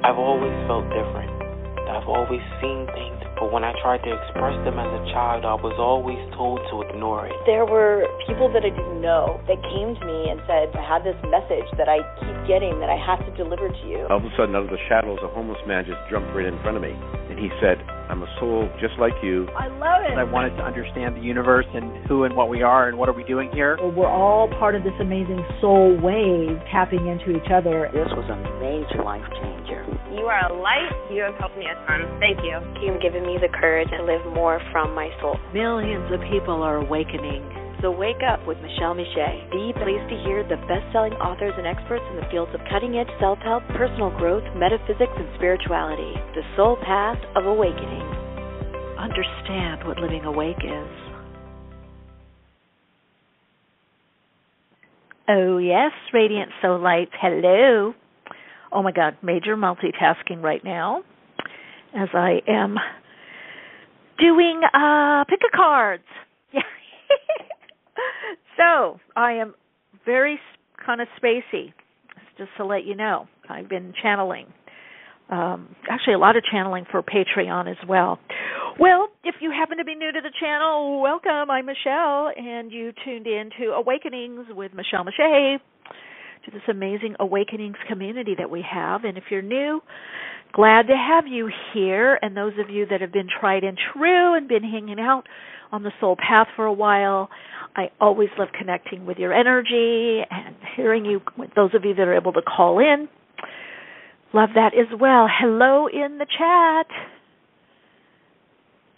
I've always felt different. I've always seen things, but when I tried to express them as a child, I was always told to ignore it. There were people that I didn't know that came to me and said, I had this message that I keep getting that I have to deliver to you. All of a sudden, out of the shadows, a homeless man just jumped right in front of me, and he said, I'm a soul just like you. I love it. I wanted to understand the universe and who and what we are and what are we doing here. We're all part of this amazing soul wave tapping into each other. This was a major life changer. You are a light. You have helped me a ton. Thank you. You've given me the courage to live more from my soul. Millions of people are awakening. So wake up with Michele Meiche, the place to hear the best-selling authors and experts in the fields of cutting-edge self-help, personal growth, metaphysics, and spirituality. The soul path of awakening. Understand what living awake is. Oh, yes, Radiant Soul Lights. Hello. Oh, my God, major multitasking right now as I am doing pick-a-cards. Yeah. So I am very kind of spacey, just to let you know. I've been channeling. Actually, a lot of channeling for Patreon as well. Well, if you happen to be new to the channel, welcome. I'm Michele, and you tuned in to Awakenings with Michele Meiche, to this amazing Awakenings community that we have. And if you're new, glad to have you here. And those of you that have been tried and true and been hanging out on the soul path for a while, I always love connecting with your energy and hearing you, with those of you that are able to call in. Love that as well. Hello in the chat.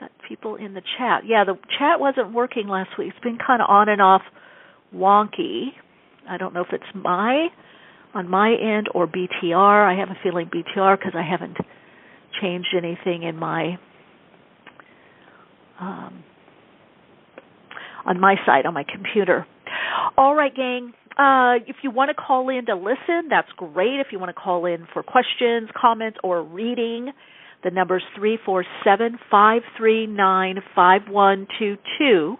Got people in the chat. Yeah, the chat wasn't working last week. It's been kind of on and off wonky. I don't know if it's on my end or BTR. I have a feeling BTR because I haven't changed anything in my on my side, on my computer. All right, gang. If you want to call in to listen, that's great. If you want to call in for questions, comments, or reading, the number's 347-539-5122.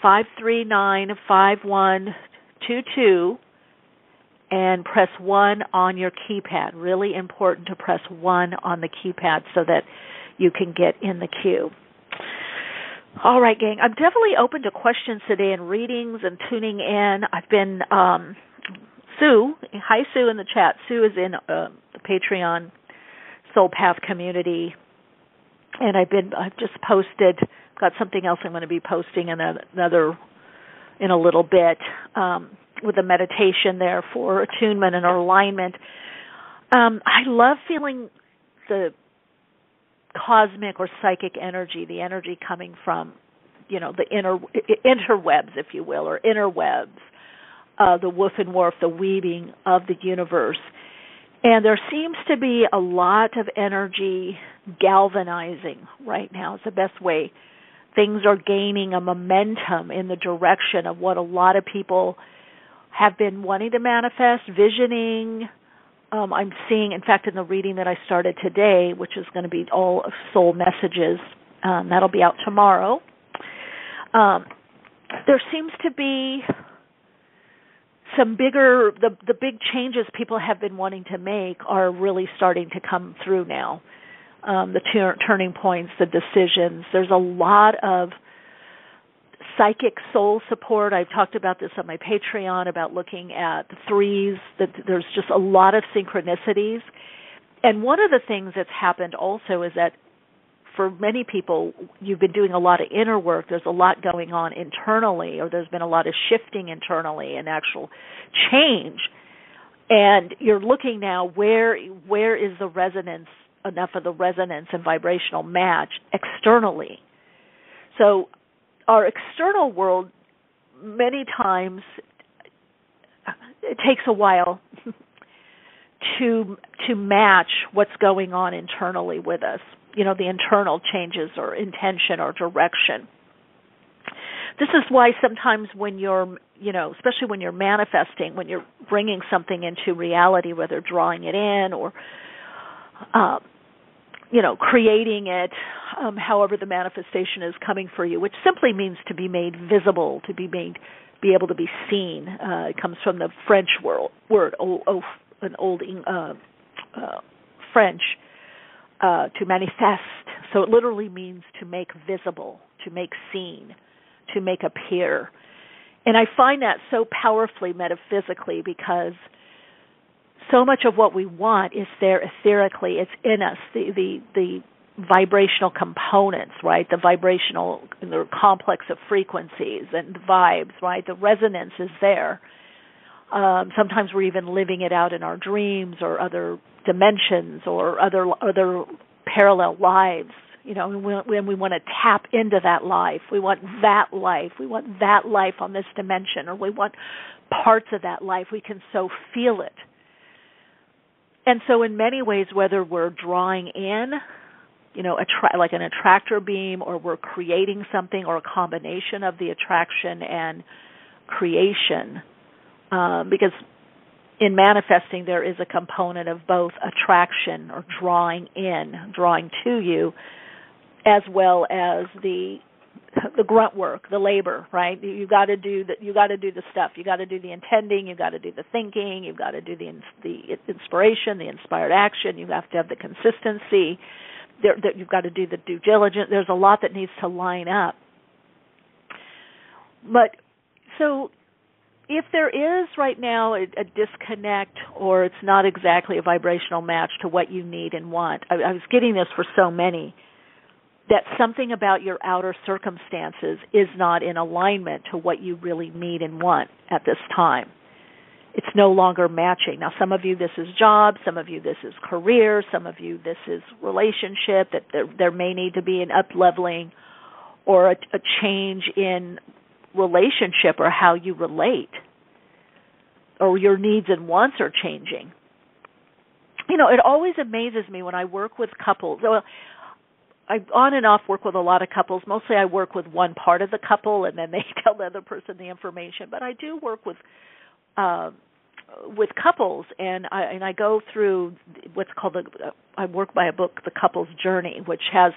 347-539-5122. And press 1 on your keypad. Really important to press 1 on the keypad so that you can get in the queue. All right, gang. I'm definitely open to questions today and readings and tuning in. I've been, Sue, hi Sue in the chat. Sue is in the Patreon Soul Path community. And I've just posted, got something else I'm going to be posting in a little bit with a meditation there for attunement and alignment. I love feeling the cosmic or psychic energy, the energy coming from, the interwebs, if you will, or interwebs, the woof and woof, the weaving of the universe. And there seems to be a lot of energy galvanizing right now. It's the best way. Things are gaining a momentum in the direction of what a lot of people have been wanting to manifest, visioning. I'm seeing, in fact, in the reading that I started today, which is going to be all soul messages, that'll be out tomorrow. There seems to be some bigger, the big changes people have been wanting to make are really starting to come through now. The turning points, the decisions. There's a lot of psychic soul support. I've talked about this on my Patreon about looking at the threes, that there's just a lot of synchronicities. And one of the things that's happened also is that for many people, you've been doing a lot of inner work. There's a lot going on internally, or there's been a lot of shifting internally and actual change. And you're looking now, where is the resonance, enough of the resonance and vibrational match externally? So our external world, many times, it takes a while to match what's going on internally with us, the internal changes or intention or direction. This is why sometimes when you're, especially when you're manifesting, when you're bringing something into reality, whether drawing it in or, creating it, however the manifestation is coming for you, which simply means to be made visible, to be able to be seen. It comes from the French word an old French, to manifest. So it literally means to make visible, to make seen, to make appear. And I find that so powerfully metaphysically because so much of what we want is there etherically. It's in us, the vibrational components, right? The complex of frequencies and the vibes, right? The resonance is there. Sometimes we're even living it out in our dreams or other dimensions or other parallel lives. When we want to tap into that life, we want that life. We want that life on this dimension, or we want parts of that life. We can so feel it. And so in many ways, whether we're drawing in, like an attractor beam, or we're creating something, or a combination of the attraction and creation, because in manifesting there is a component of both attraction or drawing to you, as well as the grunt work, the labor, right? You got to do the stuff. You got to do the intending. You got to do the thinking. You got to do the inspiration, the inspired action. You have to have the consistency. You've got to do the due diligence. There's a lot that needs to line up. But so if there is right now a disconnect, or it's not exactly a vibrational match to what you need and want, I was getting this for so many, that something about your outer circumstances is not in alignment to what you really need and want at this time. It's no longer matching. Now, some of you, this is job. Some of you, this is career. Some of you, this is relationship, that there may need to be an up-leveling or a change in relationship or how you relate, or your needs and wants are changing. It always amazes me when I work with couples. Well, I on and off work with a lot of couples. Mostly I work with one part of the couple, and then they tell the other person the information. But I do work with couples, and I go through what's called I work by a book, The Couple's Journey, which has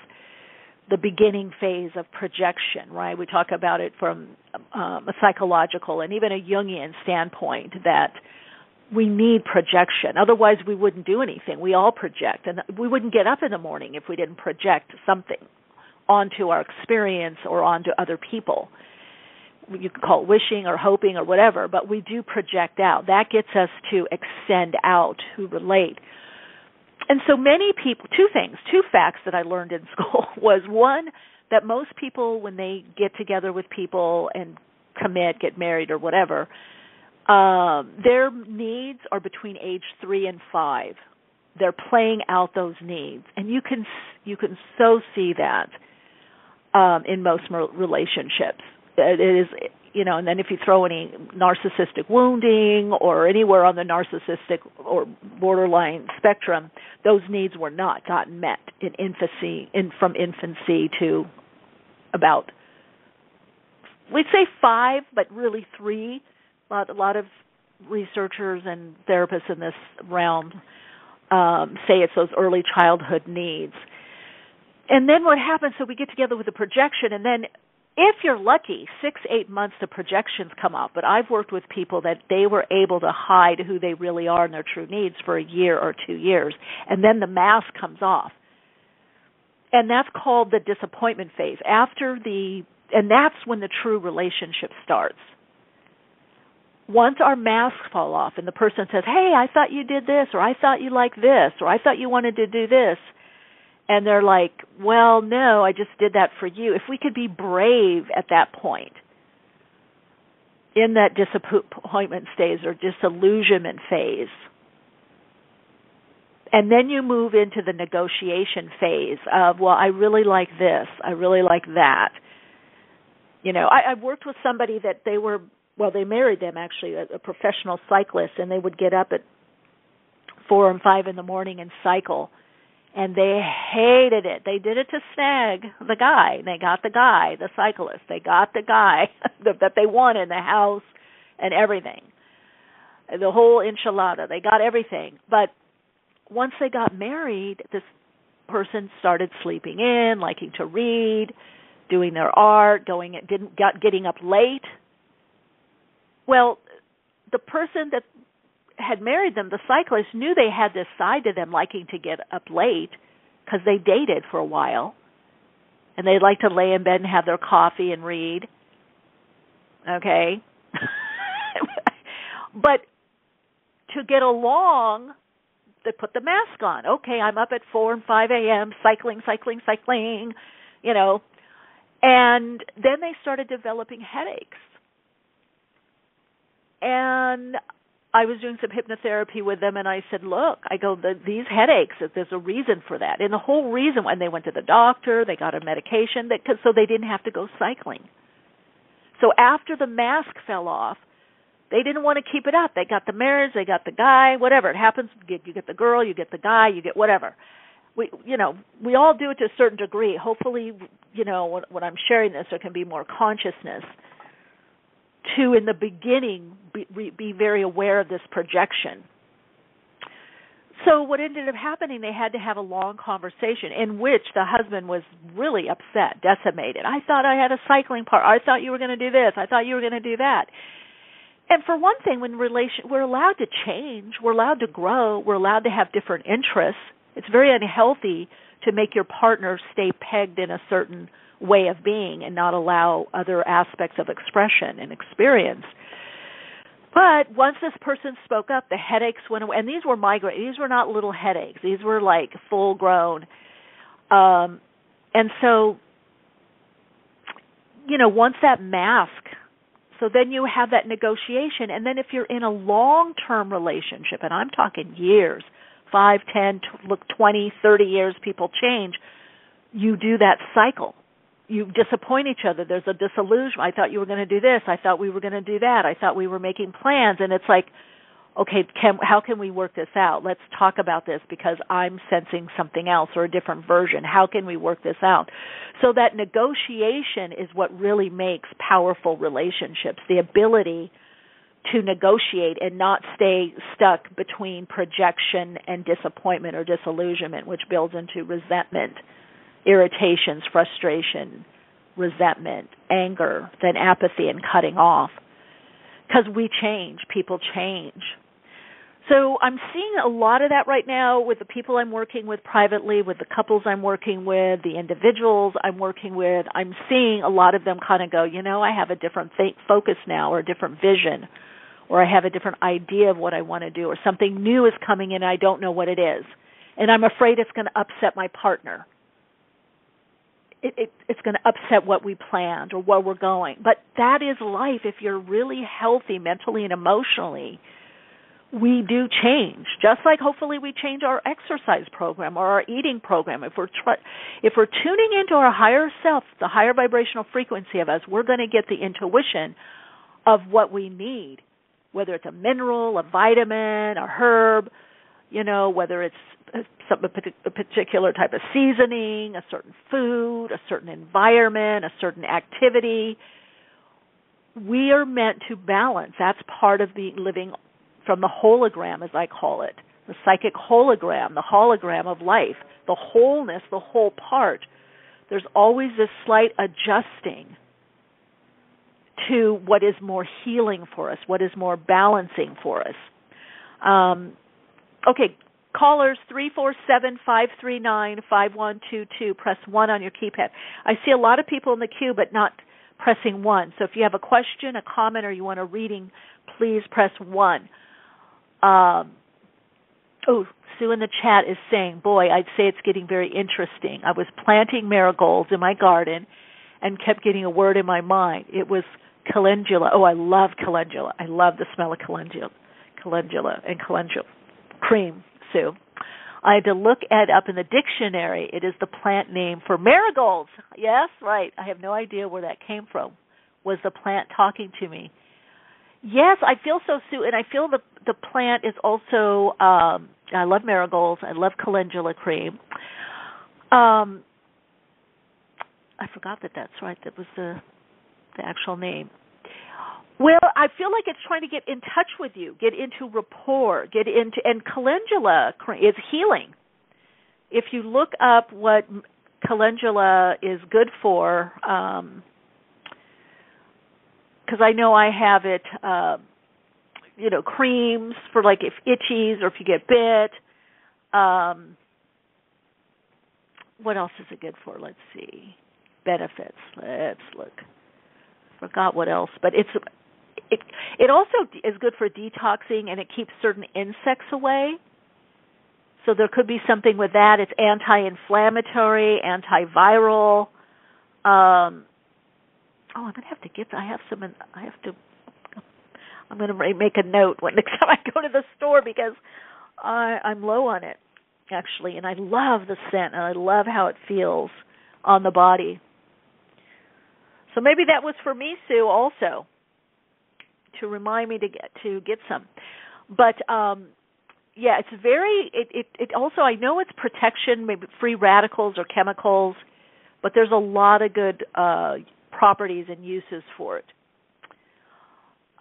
the beginning phase of projection, right? We talk about it from a psychological and even a Jungian standpoint, that we need projection. Otherwise, we wouldn't do anything. We all project, and we wouldn't get up in the morning if we didn't project something onto our experience or onto other people. You can call it wishing or hoping or whatever, but we do project out. That gets us to extend out, to relate. And so many people, two facts that I learned in school was, one, that most people, when they get together with people and commit, get married or whatever, their needs are between age 3 and 5. They're playing out those needs, and you can so see that in most relationships. It is, and then if you throw any narcissistic wounding or anywhere on the narcissistic or borderline spectrum, those needs were not gotten met in infancy, from infancy to about, we'd say 5, but really 3. A lot of researchers and therapists in this realm say it's those early childhood needs. And then what happens, so we get together with a projection, and then if you're lucky, 6-8 months the projections come up. But I've worked with people that they were able to hide who they really are and their true needs for a year or 2 years, and then the mask comes off. And that's called the disappointment phase. And that's when the true relationship starts. Once our masks fall off and the person says, hey, I thought you did this, or I thought you liked this, or I thought you wanted to do this, and they're like, well, no, I just did that for you. If we could be brave at that point, in that disappointment stage or disillusionment phase, and then you move into the negotiation phase of, well, I really like this, I really like that. I worked with somebody that they married them, actually, a professional cyclist, and they would get up at 4 and 5 in the morning and cycle. And they hated it. They did it to snag the guy. They got the guy, the cyclist. They got the guy that they wanted, the house and everything. The whole enchilada. They got everything. But once they got married, this person started sleeping in, liking to read, doing their art, getting up late. Well, the person that had married them, the cyclists knew they had this side to them, liking to get up late because they dated for a while. And they'd like to lay in bed and have their coffee and read. Okay? But to get along, they put the mask on. Okay, I'm up at 4 and 5 a.m., cycling, you know. And then they started developing headaches. And I was doing some hypnotherapy with them, and I said, look, these headaches, there's a reason for that. And the whole reason, when they went to the doctor, they got a medication, so they didn't have to go cycling. So after the mask fell off, they didn't want to keep it up. They got the marriage, they got the guy, whatever. It happens, you get the girl, you get the guy, you get whatever. We all do it to a certain degree. Hopefully, when I'm sharing this, there can be more consciousness to, in the beginning, be very aware of this projection. So what ended up happening, they had to have a long conversation in which the husband was really upset, decimated. I thought I had a cycling part. I thought you were going to do this. I thought you were going to do that. And for one thing, we're allowed to change. We're allowed to grow. We're allowed to have different interests. It's very unhealthy to make your partner stay pegged in a certain way of being and not allow other aspects of expression and experience. But once this person spoke up, the headaches went away. And these were migraine. These were not little headaches. These were like full grown. And so, once that mask, so then you have that negotiation. And then if you're in a long-term relationship, and I'm talking years, 5, 10, 20, 30 years, people change, you do that cycle. You disappoint each other. There's a disillusion. I thought you were going to do this. I thought we were going to do that. I thought we were making plans. And it's like, okay, how can we work this out? Let's talk about this because I'm sensing something else or a different version. How can we work this out? So that negotiation is what really makes powerful relationships, the ability to negotiate and not stay stuck between projection and disappointment or disillusionment, which builds into resentment, irritations, frustration, resentment, anger, then apathy and cutting off. Because we change, people change. So I'm seeing a lot of that right now with the people I'm working with privately, with the couples I'm working with, the individuals I'm working with. I'm seeing a lot of them kind of go, I have a different focus now or a different vision, or I have a different idea of what I want to do, or something new is coming in and I don't know what it is. And I'm afraid it's going to upset my partner. It's going to upset what we planned or where we're going. But that is life. If you're really healthy mentally and emotionally, we do change. Just like hopefully we change our exercise program or our eating program. If we're tuning into our higher self, the higher vibrational frequency of us, we're going to get the intuition of what we need, whether it's a mineral, a vitamin, a herb, whether it's a particular type of seasoning, a certain food, a certain environment, a certain activity. We are meant to balance. That's part of the living from the hologram, as I call it, the psychic hologram, the hologram of life, the wholeness, the whole part. There's always this slight adjusting to what is more healing for us, what is more balancing for us. Okay, callers 347-539-5122. Press 1 on your keypad. I see a lot of people in the queue, but not pressing 1. So if you have a question, a comment, or you want a reading, please press 1. Sue in the chat is saying, boy, I'd say it's getting very interesting. I was planting marigolds in my garden and kept getting a word in my mind. It was calendula. Oh, I love calendula. I love the smell of calendula and calendula cream, Sue. I had to look it up in the dictionary. It is the plant name for marigolds. Yes, right. I have no idea where that came from. Was the plant talking to me? Yes, I feel so, Sue, and I feel the plant is also, I love marigolds. I love calendula cream. I forgot that's right. That was the actual name. Well, I feel like it's trying to get in touch with you, get into rapport, and calendula is healing. If you look up what calendula is good for, because I know I have it, creams for like if itchies or if you get bit. What else is it good for? Let's see. Benefits. Let's look. Forgot what else, but it also is good for detoxing, and it keeps certain insects away. So there could be something with that. It's anti-inflammatory, antiviral. I'm gonna have to get. I'm gonna make a note next time I go to the store because I'm low on it actually, and I love the scent and I love how it feels on the body. So maybe that was for me, Sue, also to remind me to get some. But yeah, it's very. It also, I know it's protection, maybe free radicals or chemicals, but there's a lot of good properties and uses for it.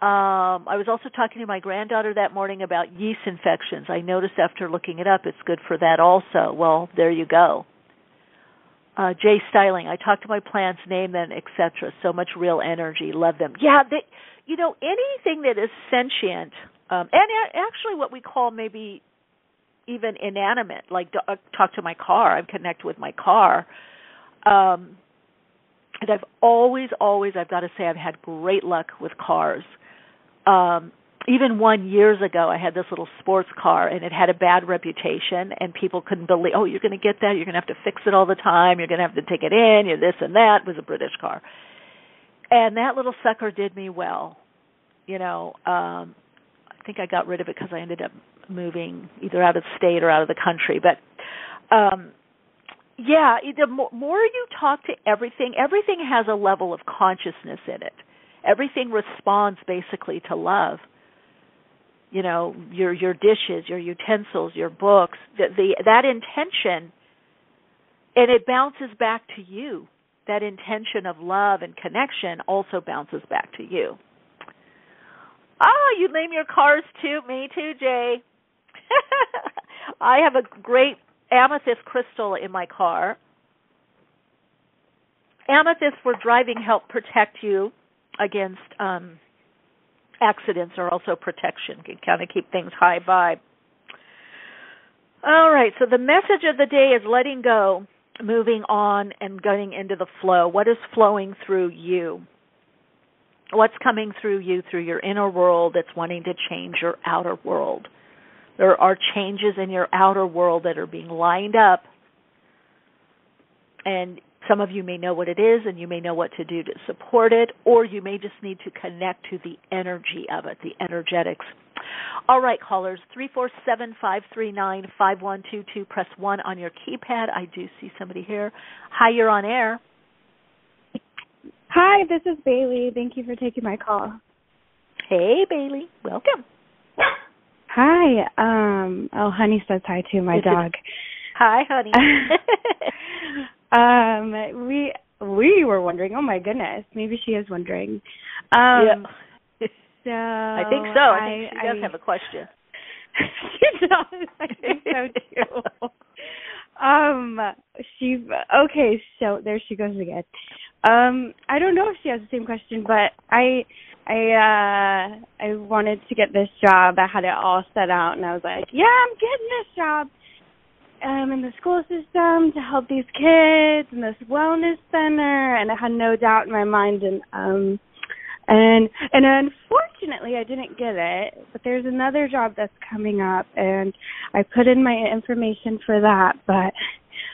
I was also talking to my granddaughter that morning about yeast infections. I noticed after looking it up, it's good for that also. Well, there you go. Jay Styling, I talk to my plants, name them, etc. So much real energy. Love them. Yeah, anything that is sentient, and actually what we call maybe even inanimate, like talk to my car. I connect with my car. And I've always, I've got to say, I've had great luck with cars. Even one years ago, I had this little sports car, and it had a bad reputation, and people couldn't believe, oh, you're going to get that, you're going to have to fix it all the time, you're going to have to take it in, you're this and that. It was a British car. And that little sucker did me well. I think I got rid of it because I ended up moving either out of state or out of the country. But, yeah, the more you talk to everything has a level of consciousness in it. Everything responds basically to love. Your dishes, your utensils, your books, that intention, and it bounces back to you. That intention of love and connection also bounces back to you. Oh, you name your cars too? Me too, Jay. I have a great amethyst crystal in my car. Amethyst for driving help protect you against accidents, or also protection. Can kind of keep things high vibe. All right, so the message of the day is letting go, moving on, and going into the flow. What is flowing through you? What's coming through you, through your inner world that's wanting to change your outer world? There are changes in your outer world that are being lined up, and some of you may know what it is, and you may know what to do to support it, or you may just need to connect to the energy of it, the energetics. All right, callers, 347-539-5122. Press 1 on your keypad. I do see somebody here. Hi, you're on air. Hi, this is Bailey. Thank you for taking my call. Hey, Bailey. Welcome. Hi. Honey says hi too, my dog. Hi, honey. We were wondering. Oh my goodness, maybe she is wondering. Yeah. So I think so. I think she does have a question. She does. I think so too. She's okay. So there she goes again. I don't know if she has the same question, but I wanted to get this job. I had it all set out, and I was like, yeah, I'm getting this job. In the school system to help these kids in this wellness center, and I had no doubt in my mind, and unfortunately I didn't get it, but there's another job that's coming up, and I put in my information for that, but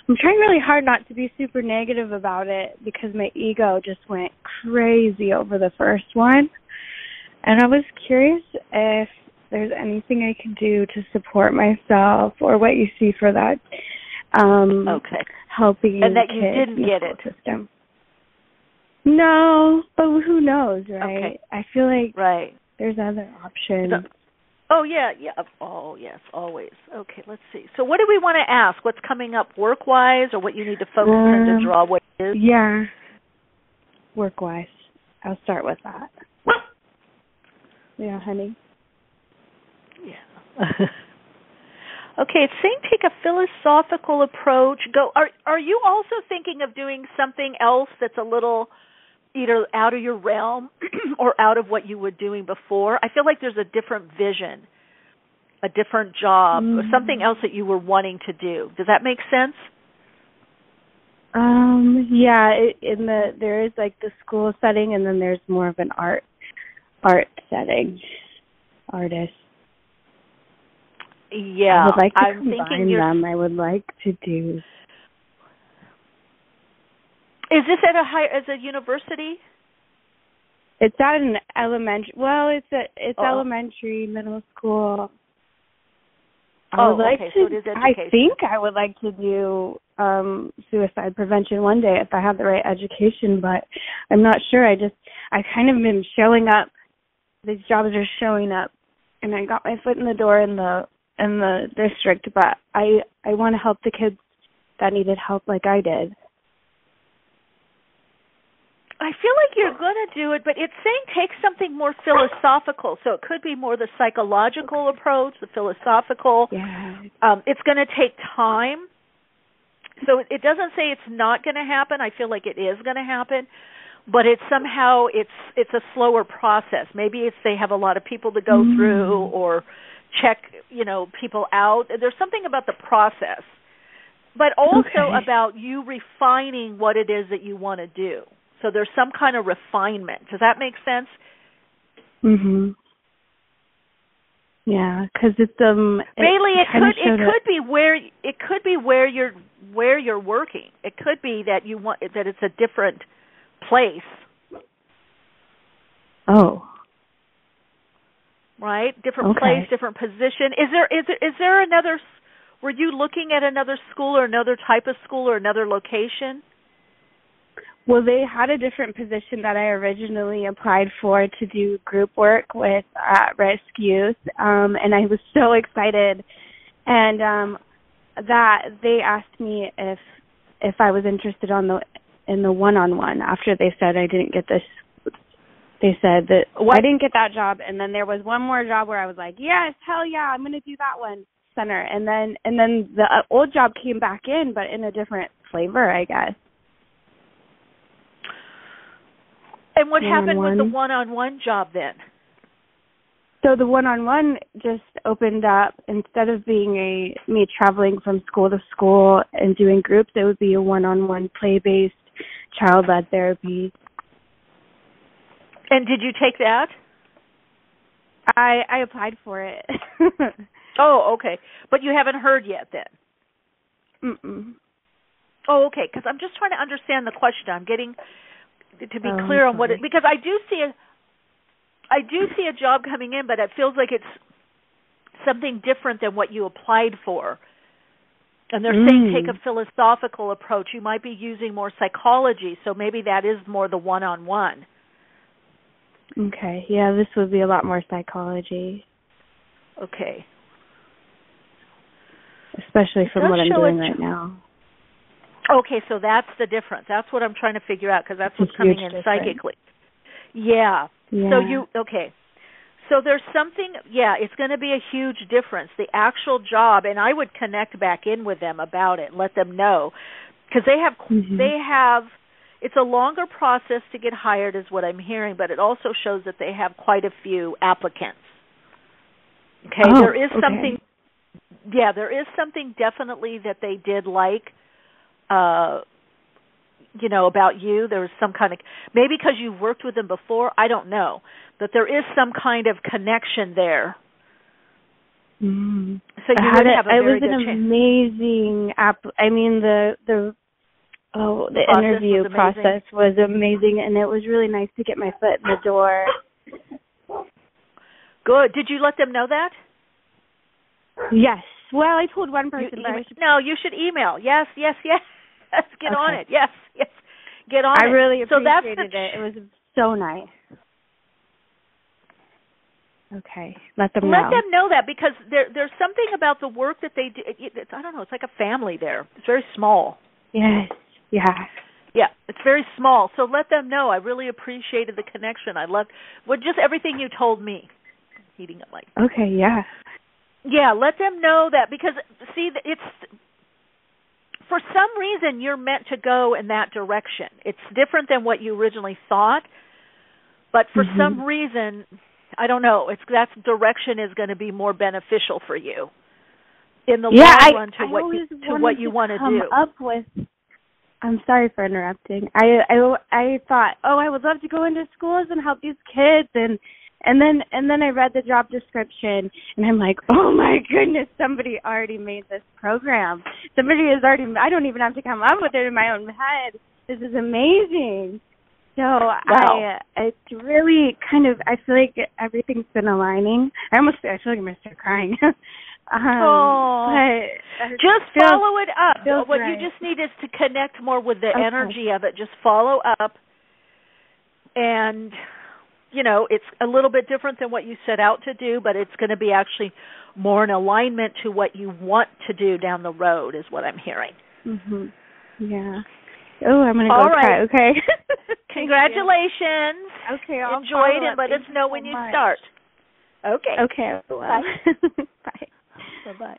I'm trying really hard not to be super negative about it because my ego just went crazy over the first one, and I was curious if there's anything I can do to support myself, or what you see for that okay. Helping and that kids you didn't in the get school it. system. No, but who knows, right? Okay. I feel like right. There's other options. Oh, yeah. Oh, yes, always. Okay, let's see. So what do we want to ask? What's coming up work-wise, or what you need to focus on to draw what it is? Yeah, work-wise. I'll start with that. Yeah, honey. Yeah. Okay, it's saying take a philosophical approach. Are you also thinking of doing something else that's a little either out of your realm or out of what you were doing before. I feel like there's a different vision, a different job, or something else that you were wanting to do. Does that make sense? Yeah, there is like the school setting, and then there's more of an art setting, artist. Yeah, I would like to I'm combine them. I would like to do. Is this at a university? It's at an elementary. Well, it's elementary, middle school. I would like okay. to. So it is education. I think I would like to do suicide prevention one day if I have the right education, but I'm not sure. I kind of been showing up. These jobs are showing up, and I got my foot in the door in the district, but I want to help the kids that needed help like I did. I feel like you're going to do it, but it's saying take something more philosophical. So it could be more the psychological approach, the philosophical. Yeah. It's going to take time. So it doesn't say it's not going to happen. I feel like it is going to happen, but it's a slower process. Maybe it's they have a lot of people to go through or check, people out. There's something about the process, but also about you refining what it is that you want to do. So there's some kind of refinement. Does that make sense? Mhm. Yeah, because it's Bailey, it could be where you're working. It could be that that it's a different place. Oh. Right? Different place, different position. Is there another? Were you looking at another school or another type of school or another location? Well, they had a different position that I originally applied for to do group work with at-risk youth, and I was so excited. And that they asked me if I was interested in the one-on-one after they said I didn't get this. They said that I didn't get that job, and then there was one more job where I was like, yes, hell yeah, I'm going to do that one, center. And then the old job came back in, but in a different flavor, I guess. And what happened with the one-on-one job then? So the one-on-one just opened up. Instead of being me traveling from school to school and doing groups, it would be a one-on-one play-based child-led therapy. And did you take that? I applied for it. Oh, okay. But you haven't heard yet then? Mm-mm. Oh, okay, because I'm just trying to understand the question. I'm getting to be clear on what it, because I do see a job coming in, but it feels like it's something different than what you applied for. And they're saying take a philosophical approach. You might be using more psychology, so maybe that is more the one-on-one. Okay. Yeah, this would be a lot more psychology. Okay. Especially from what I'm doing right now. Okay, so that's the difference. That's what I'm trying to figure out, because that's what's coming in psychically. Yeah. So there's something, it's going to be a huge difference. The actual job, and I would connect back in with them about it, let them know, because they have, it's a longer process to get hired is what I'm hearing, but it also shows that they have quite a few applicants. Okay, there is something, there is something definitely that they did like, about you. There was some kind of, maybe because you've worked with them before, I don't know, but there is some kind of connection there. So you would have a very good chance. It was an amazing the interview process was amazing, and it was really nice to get my foot in the door. Good. Did you let them know that? Yes. Well, I told one person. No, you should email. Yes. Get on it. Yes. Get on it. I really appreciated it. It was so nice. Okay. Let them know. Let them know that, because there's something about the work that they do. I don't know. It's like a family there. It's very small. Yes. Yeah, it's very small. So let them know. I really appreciated the connection. I loved just everything you told me. Heating up like. Okay. Yeah. Yeah, let them know that, because see, it's for some reason, you're meant to go in that direction. It's different than what you originally thought, but for some reason, I don't know, that direction is going to be more beneficial for you in the long run to what you want to do. I'm sorry for interrupting. I thought, I would love to go into schools and help these kids, and then I read the job description, and I'm like, oh my goodness, somebody already made this program. Somebody has already. I don't even have to come up with it in my own head. This is amazing. So it's really kind of. I feel like everything's been aligning. I feel like I'm gonna start crying. Just follow it up. What you just need is to connect more with the energy of it. Just follow up, and it's a little bit different than what you set out to do, but it's going to be actually more in alignment to what you want to do down the road, is what I'm hearing. Yeah. Oh, I'm going to go cry. Okay. Congratulations. Okay, I'll enjoy it and let us know when you start. Okay. Okay. Bye. Bye. Bye-bye.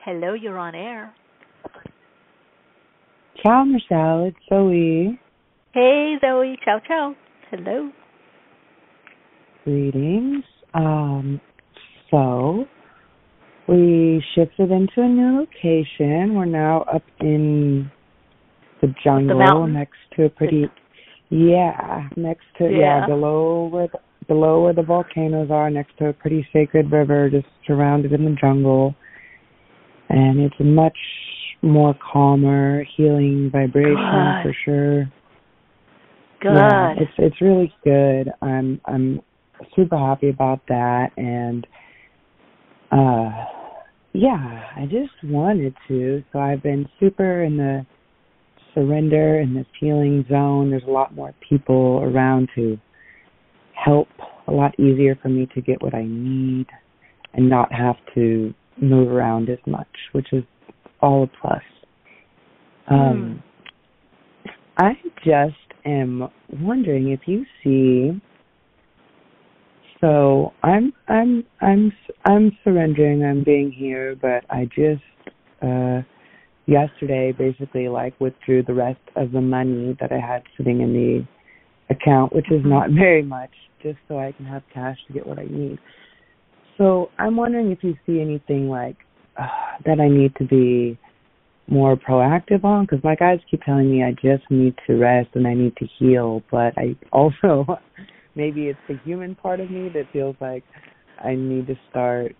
Hello, you're on air. Ciao, Michelle. It's Zoe. Hey, Zoe. Ciao, ciao. Hello. Greetings. So, we shifted into a new location. We're now up in the jungle next to a pretty... below where the volcanoes are, next to a pretty sacred river, just surrounded in the jungle. And it's a much more calmer, healing vibration for sure. Good. Yeah, it's really good. I'm super happy about that, and I just wanted to. So I've been super in the surrender and this healing zone. There's a lot more people around to help, a lot easier for me to get what I need and not have to move around as much, which is all a plus. I just am wondering if you see. So I'm surrendering. I'm being here, but I just yesterday basically withdrew the rest of the money that I had sitting in the account, which is not very much, just so I can have cash to get what I need. So I'm wondering if you see anything that I need to be more proactive on, because my guys keep telling me I just need to rest and I need to heal, but I also, maybe it's the human part of me that feels like I need to start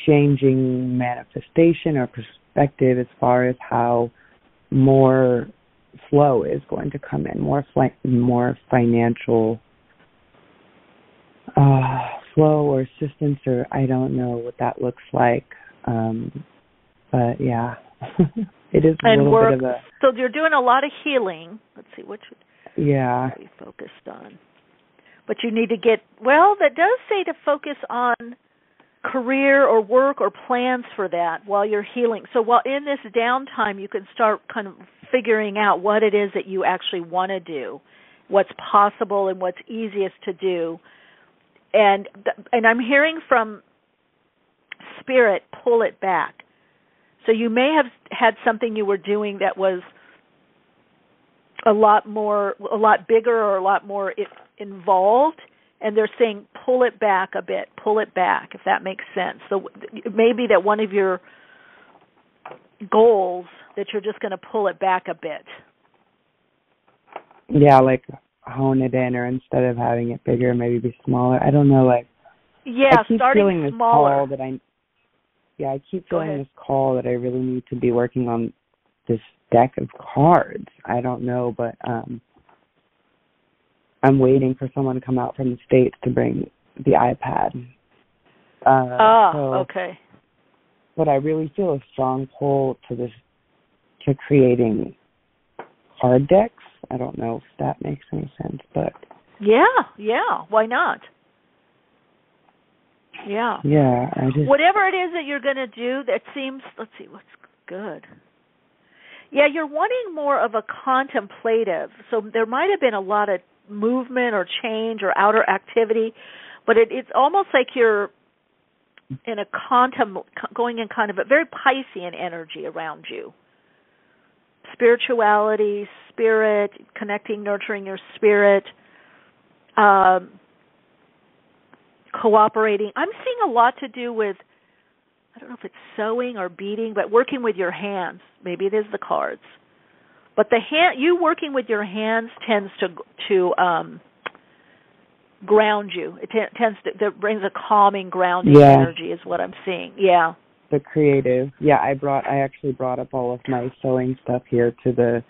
changing manifestation or perspective as far as how more flow is going to come in, more financial flow or assistance, or I don't know what that looks like. But yeah, it is a little bit of a... So you're doing a lot of healing. Let's see, what should we focused on? But you need to get, that does say to focus on career or work or plans for that while you're healing. So while in this downtime, you can start kind of figuring out what it is that you actually want to do, what's possible and what's easiest to do. And I'm hearing from Spirit, pull it back. So you may have had something you were doing that was a lot bigger or a lot more involved, and they're saying pull it back a bit, if that makes sense. So it may be that one of your goals that you're just going to pull it back a bit. Yeah, hone it in, or instead of having it bigger, maybe be smaller. I don't know, I keep feeling this smaller. Call that I keep feeling this call that I really need to be working on this deck of cards. I don't know, but I'm waiting for someone to come out from the States to bring the iPad. Okay. But I really feel a strong pull to creating card decks. I don't know if that makes any sense, but... Yeah, why not? Yeah. Yeah, whatever it is that you're going to do, that seems... Let's see, what's good. Yeah, you're wanting more of a contemplative. So there might have been a lot of movement or change or outer activity, but it's almost like you're in a going in kind of a very Piscean energy around you. Spirituality, spirit, connecting, nurturing your spirit, cooperating. I'm seeing a lot to do with, I don't know if it's sewing or beading, but working with your hands. Maybe it is the cards. But you working with your hands tends to ground you. It that brings a calming, grounding energy is what I'm seeing. Yeah. The creative. Yeah, I actually brought up all of my sewing stuff here to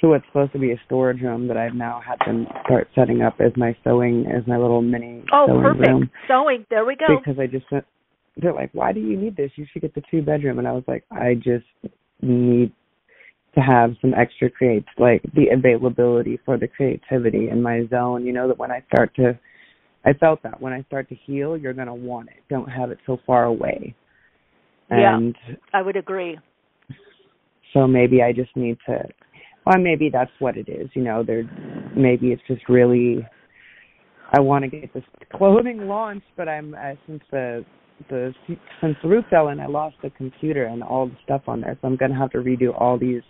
what's supposed to be a storage room that I've now had to start setting up as my little mini sewing perfect. room. Sewing, there we go. Because they're like, why do you need this? You should get the 2-bedroom. And I was like, I just need to have some extra like the availability for the creativity in my zone. You know, that when I felt that when I start to heal, you're going to want it. Don't have it so far away. And I would agree. So maybe I just need to, or maybe that's what it is. You know, maybe it's just really, I want to get this clothing launched, but since the roof fell in, I lost the computer and all the stuff on there, so I'm going to have to redo all these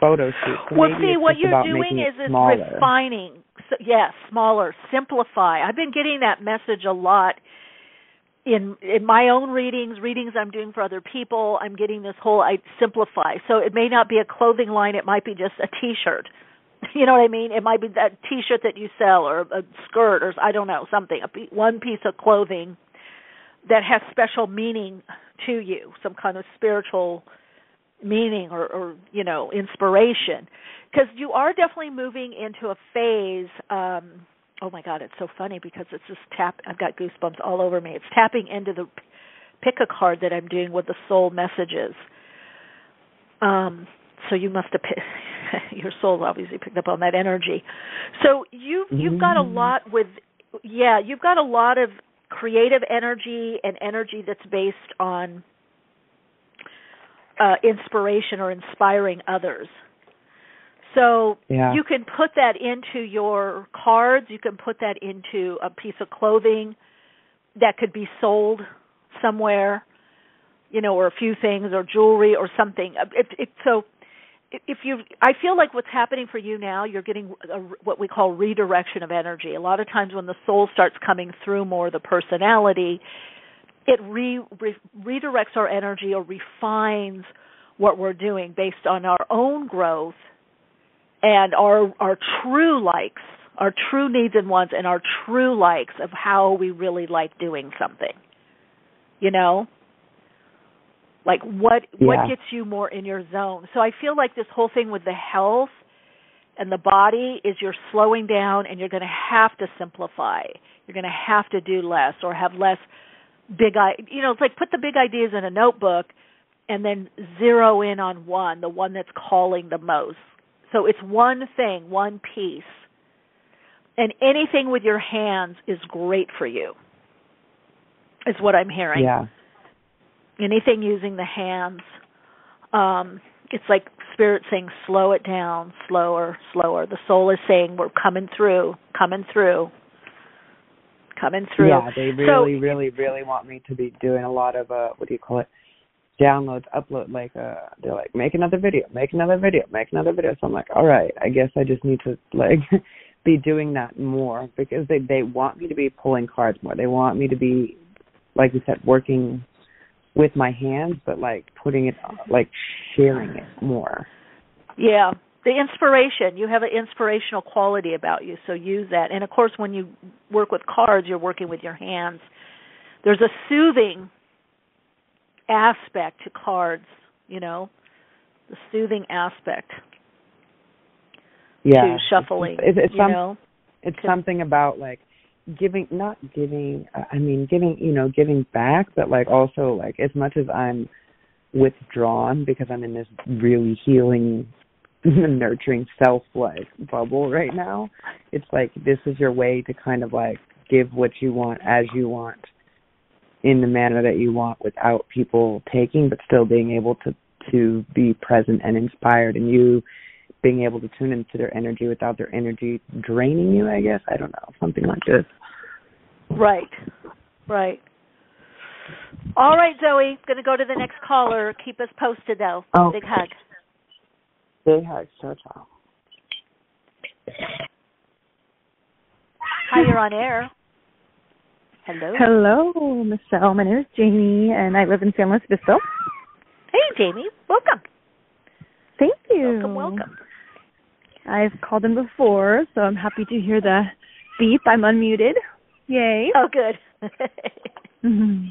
photo shoots. So well, see, what you're doing is refining. So, smaller, simplify. I've been getting that message a lot in my own readings I'm doing for other people. I'm getting this whole simplify. So it may not be a clothing line. It might be just a T-shirt. You know what I mean? It might be that T-shirt that you sell or a skirt or I don't know, something, one piece of clothing that has special meaning to you, some kind of spiritual meaning or inspiration. Because you are definitely moving into a phase, oh my God, it's so funny because it's just I've got goosebumps all over me. It's tapping into the pick a card that I'm doing with the soul messages. So you must have your soul's obviously picked up on that energy. So you've got a lot you've got a lot of creative energy and energy that's based on inspiration or inspiring others. So you can put that into your cards. You can put that into a piece of clothing that could be sold somewhere, or a few things, or jewelry or something. I feel like what's happening for you now, you're getting what we call redirection of energy. A lot of times when the soul starts coming through more, the personality, it redirects our energy or refines what we're doing based on our own growth and our true likes, our true needs and wants, and our true likes of how we really like doing something. Like what gets you more in your zone. So I feel like this whole thing with the health and the body is you're slowing down and you're going to have to simplify. You're going to have to do less or have less it's like put the big ideas in a notebook and then zero in on the one that's calling the most. So it's one thing, one piece. And anything with your hands is great for you, is what I'm hearing. Yeah. Anything using the hands. It's like Spirit saying, slow it down, slower, slower. The soul is saying, we're coming through. Yeah, they really, really, really want me to be doing a lot of, downloads, upload, they're like, make another video. So I'm like, all right, I guess I just need to, be doing that more because they want me to be pulling cards more. They want me to be, like you said, working with my hands, but, putting it, sharing it more. Yeah. The inspiration, you have an inspirational quality about you, so use that. And, of course, when you work with cards, you're working with your hands. There's a soothing aspect to cards, the soothing aspect to shuffling, It's something about, giving back, but, also, as much as I'm withdrawn because I'm in this really healing nurturing self-life bubble right now, it's this is your way to kind of give what you want as you want in the manner that you want without people taking, but still being able to be present and inspired, and you being able to tune into their energy without their energy draining you, I guess. I don't know, something like this. Right. All right, Zoe, going to go to the next caller. Keep us posted, though. Okay. Big hug. Big hug. Ciao. Hi, you're on air. Hello. Hello, Michelle. My name is Jamie, and I live in San Luis Obispo. Hey, Jamie. Welcome. Thank you. Welcome. I've called in before, so I'm happy to hear the beep. I'm unmuted. Yay. Oh, good. Mm-hmm.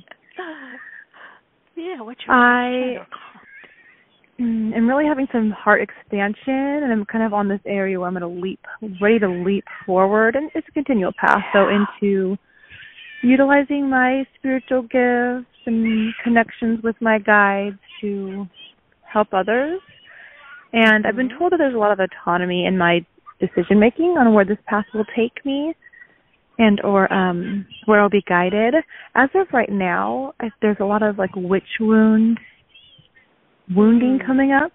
Yeah, what's your I'm really having some heart expansion, and I'm kind of on this area where I'm going to ready to leap forward, and it's a continual path, so into utilizing my spiritual gifts and connections with my guides to help others. And I've been told that there's a lot of autonomy in my decision-making on where this path will take me and or where I'll be guided. As of right now, there's a lot of like witch wounding coming up.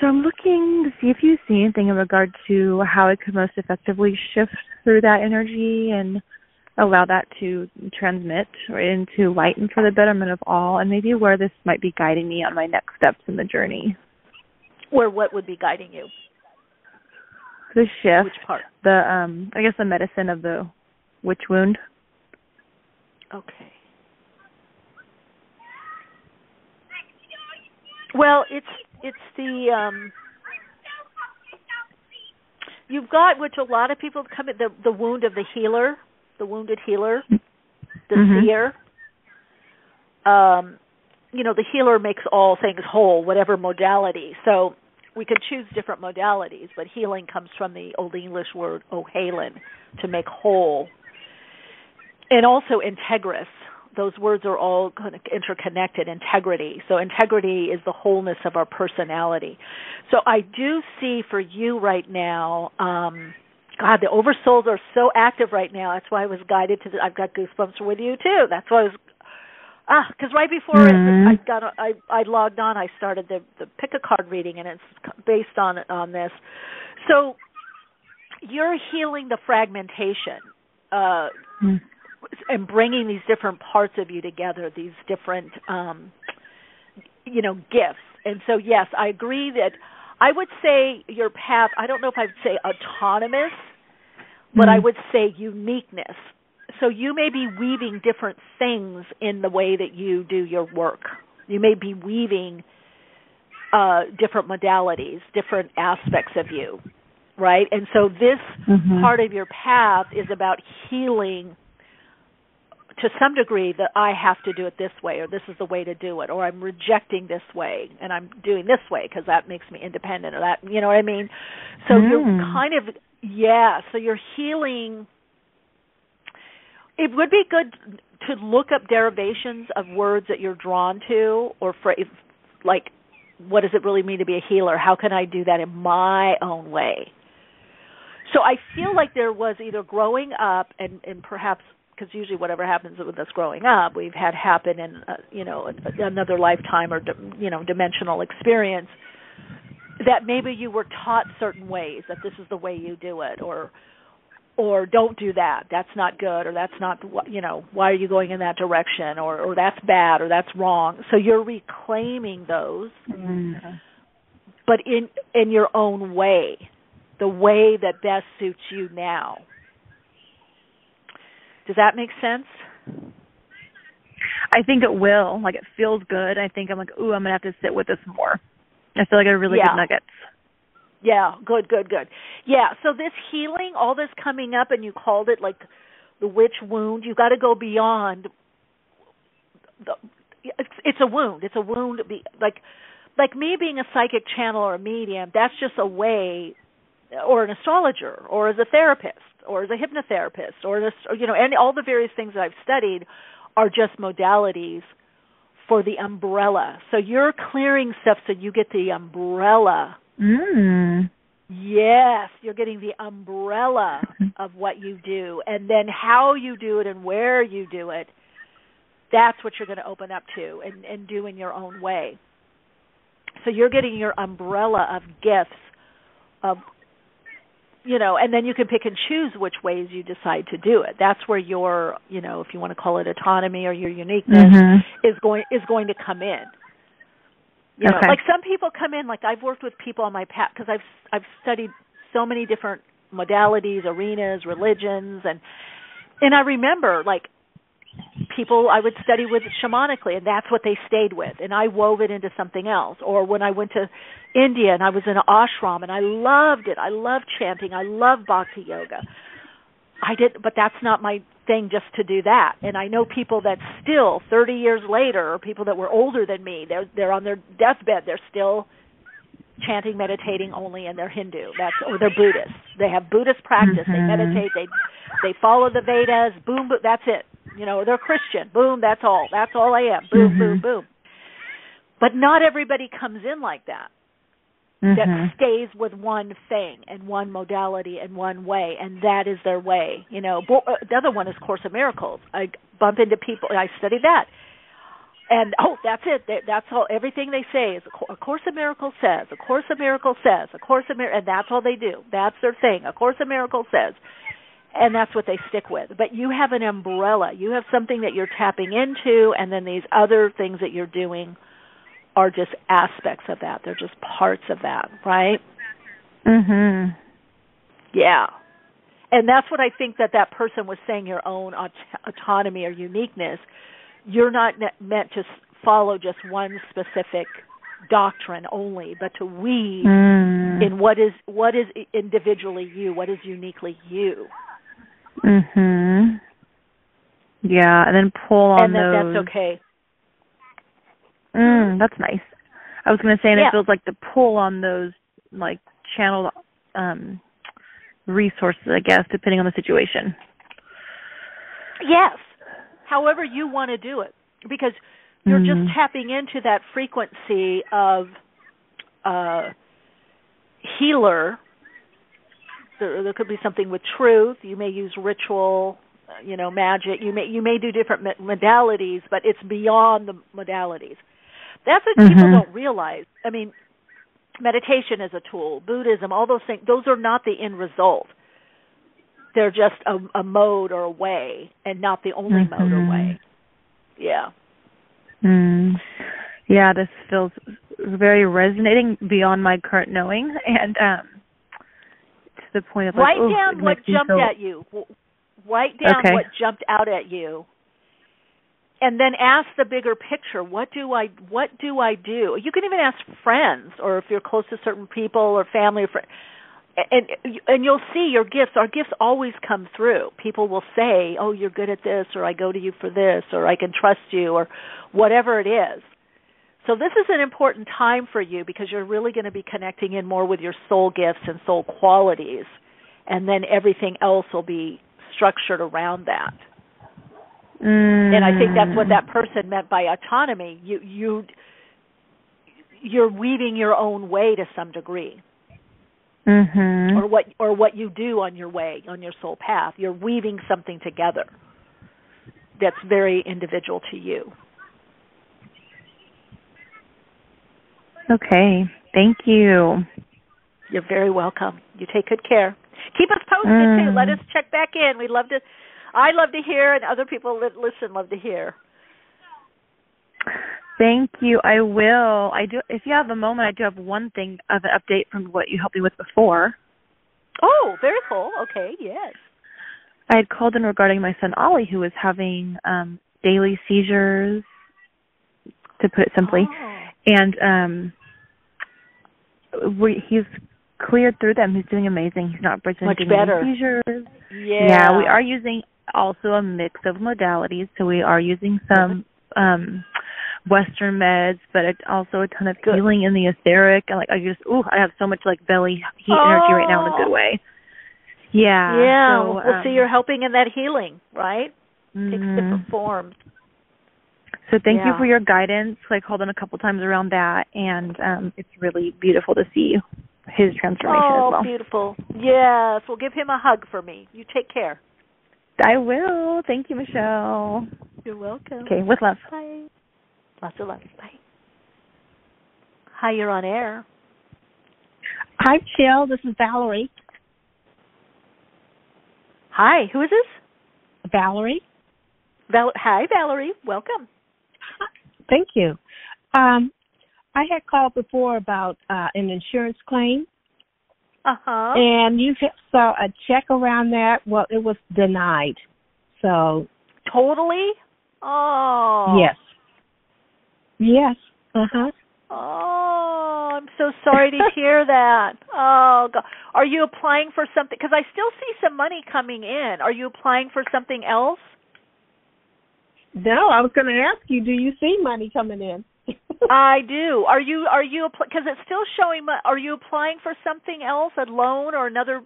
So I'm looking to see if you see anything in regard to how I could most effectively shift through that energy and allow that to transmit and to lighten for the betterment of all, and maybe where this might be guiding me on my next steps in the journey. Or what would be guiding you? The shift. Which part? I guess the medicine of the witch wound. Okay. Well, it's the you've got, which a lot of people come at, the wound of the healer, the wounded healer, the seer. The healer makes all things whole, whatever modality. So we could choose different modalities, but healing comes from the Old English word ohalen, to make whole. And also integrous. Those words are all kind of interconnected, integrity. So integrity is the wholeness of our personality. So I do see for you right now, God, the oversouls are so active right now. That's why I was guided to I've got goosebumps with you too. That's why I was, because right before I logged on, I started the pick a card reading, and it's based on this. So you're healing the fragmentation, and bringing these different parts of you together, these different, gifts. And so, yes, I agree that I would say your path, I don't know if I would say autonomous, but I would say uniqueness. So you may be weaving different things in the way that you do your work. You may be weaving different modalities, different aspects of you, right? And so this part of your path is about healing to some degree that I have to do it this way, or this is the way to do it, or I'm rejecting this way and I'm doing this way because that makes me independent, or that, you know what I mean? So you're kind of, so you're healing. It would be good to look up derivations of words that you're drawn to, or like, what does it really mean to be a healer? How can I do that in my own way? So I feel like there was either growing up and perhaps, because usually whatever happens with us growing up, we've had happen in, another lifetime or, dimensional experience, that maybe you were taught certain ways, that this is the way you do it, or don't do that, that's not good, or that's not, why are you going in that direction, or that's bad, or that's wrong. So you're reclaiming those, but in your own way, the way that best suits you now. Does that make sense? I think it will. Like, it feels good. I think I'm like, ooh, I'm going to have to sit with this more. I feel like I have really good nuggets. Yeah, good. Yeah, so this healing, all this coming up, and you called it like the witch wound, you got to go beyond. It's a wound. It's a wound. Like me being a psychic channel or a medium, that's just a way, or an astrologer, or as a therapist, or as a hypnotherapist, or and all the various things that I've studied are just modalities for the umbrella. So you're clearing stuff so you get the umbrella. Yes, you're getting the umbrella of what you do, and then how you do it and where you do it, that's what you're going to open up to and do in your own way. So you're getting your umbrella of gifts of, and then you can pick and choose which ways you decide to do it. That's where your, if you want to call it autonomy or your uniqueness is going to come in. Like some people come in, like I've worked with people on my path because I've studied so many different modalities, arenas, religions, and I remember like people I would study with shamanically, and that's what they stayed with, and I wove it into something else. Or when I went to India and I was in an ashram and I loved it. I loved chanting. I loved bhakti yoga. But that's not my thing just to do that. And I know people that still 30 years later, or people that were older than me, they're on their deathbed, they're still chanting, meditating only, and they're Hindu. Or they're Buddhist. They have Buddhist practice. They meditate. They follow the Vedas. Boom, boom. That's it. They're Christian. Boom. That's all. That's all I am. Boom, boom, boom. But not everybody comes in like that. That stays with one thing and one modality and one way, and that is their way. The other one is Course of Miracles. I bump into people. I study that. And, that's it. That's all. Everything they say is A Course of Miracles says, A Course of Miracles says, A Course of Miracles, and that's all they do. That's their thing. A Course of Miracles says. And that's what they stick with. But you have an umbrella. You have something that you're tapping into, and then these other things that you're doing are just aspects of that. They're just parts of that, right? Yeah. And that's what I think that person was saying, your own autonomy or uniqueness. You're not meant to follow just one specific doctrine only, but to weave in what is individually you, what is uniquely you. Yeah, and then pull on those. That's okay. That's nice. I was going to say, and it feels like to pull on those, like, channeled resources, I guess, depending on the situation. Yes. However you want to do it. Because you're just tapping into that frequency of healer. There could be something with truth. You may use ritual, magic. You may do different modalities, but it's beyond the modalities. That's what people don't realize. I mean, meditation is a tool. Buddhism, all those things, those are not the end result. They're just a mode or a way, and not the only mode or way. Yeah. Yeah, this feels very resonating beyond my current knowing, and to the point of write down what jumped at you. Write down what jumped out at you, and then ask the bigger picture. What do I do? You can even ask friends, or if you're close to certain people or family or friends. And you'll see your gifts. Our gifts always come through. People will say, "Oh, you're good at this," or "I go to you for this," or "I can trust you," or whatever it is. So this is an important time for you because you're really going to be connecting in more with your soul gifts and soul qualities, and then everything else will be structured around that. And I think that's what that person meant by autonomy. You're weaving your own way to some degree. Or what you do on your way, on your soul path. You're weaving something together that's very individual to you. Okay. Thank you. You're very welcome. You take good care. Keep us posted, too. Let us check back in. I love to hear, and other people that listen love to hear. Thank you. I will. I do. If you have a moment, I do have one thing of an update from what you helped me with before. Oh, very cool. Okay, yes. I had called in regarding my son Ollie, who was having daily seizures, to put it simply, and he's cleared through them. He's doing amazing. He's not presenting any seizures. Yeah, we are using also a mix of modalities. So we are using some Western meds, but also a ton of healing in the etheric. And I have so much belly heat energy right now in a good way. Yeah. Yeah. So, well, you're helping in that healing, right? Takes different forms. So thank you for your guidance. I called in a couple times around that, and it's really beautiful to see his transformation as well. Oh, beautiful. Yes. Well, give him a hug for me. You take care. I will. Thank you, Michele. You're welcome. Okay, with love. Bye. Lots of love. Bye. Hi, you're on air. Hi, Michelle. This is Valerie. Hi, who is this? Valerie. Hi, Valerie. Welcome. Thank you. I had called before about an insurance claim. Uh-huh. And you saw a check around that. Well, it was denied. So. Totally? Oh. Yes. Yes. Uh-huh. Oh, I'm so sorry to hear that. Oh, God. Are you applying for something? Because I still see some money coming in. Are you applying for something else? No, I was going to ask you, do you see money coming in? I do. Are you because it's still showing, are you applying for something else, a loan or another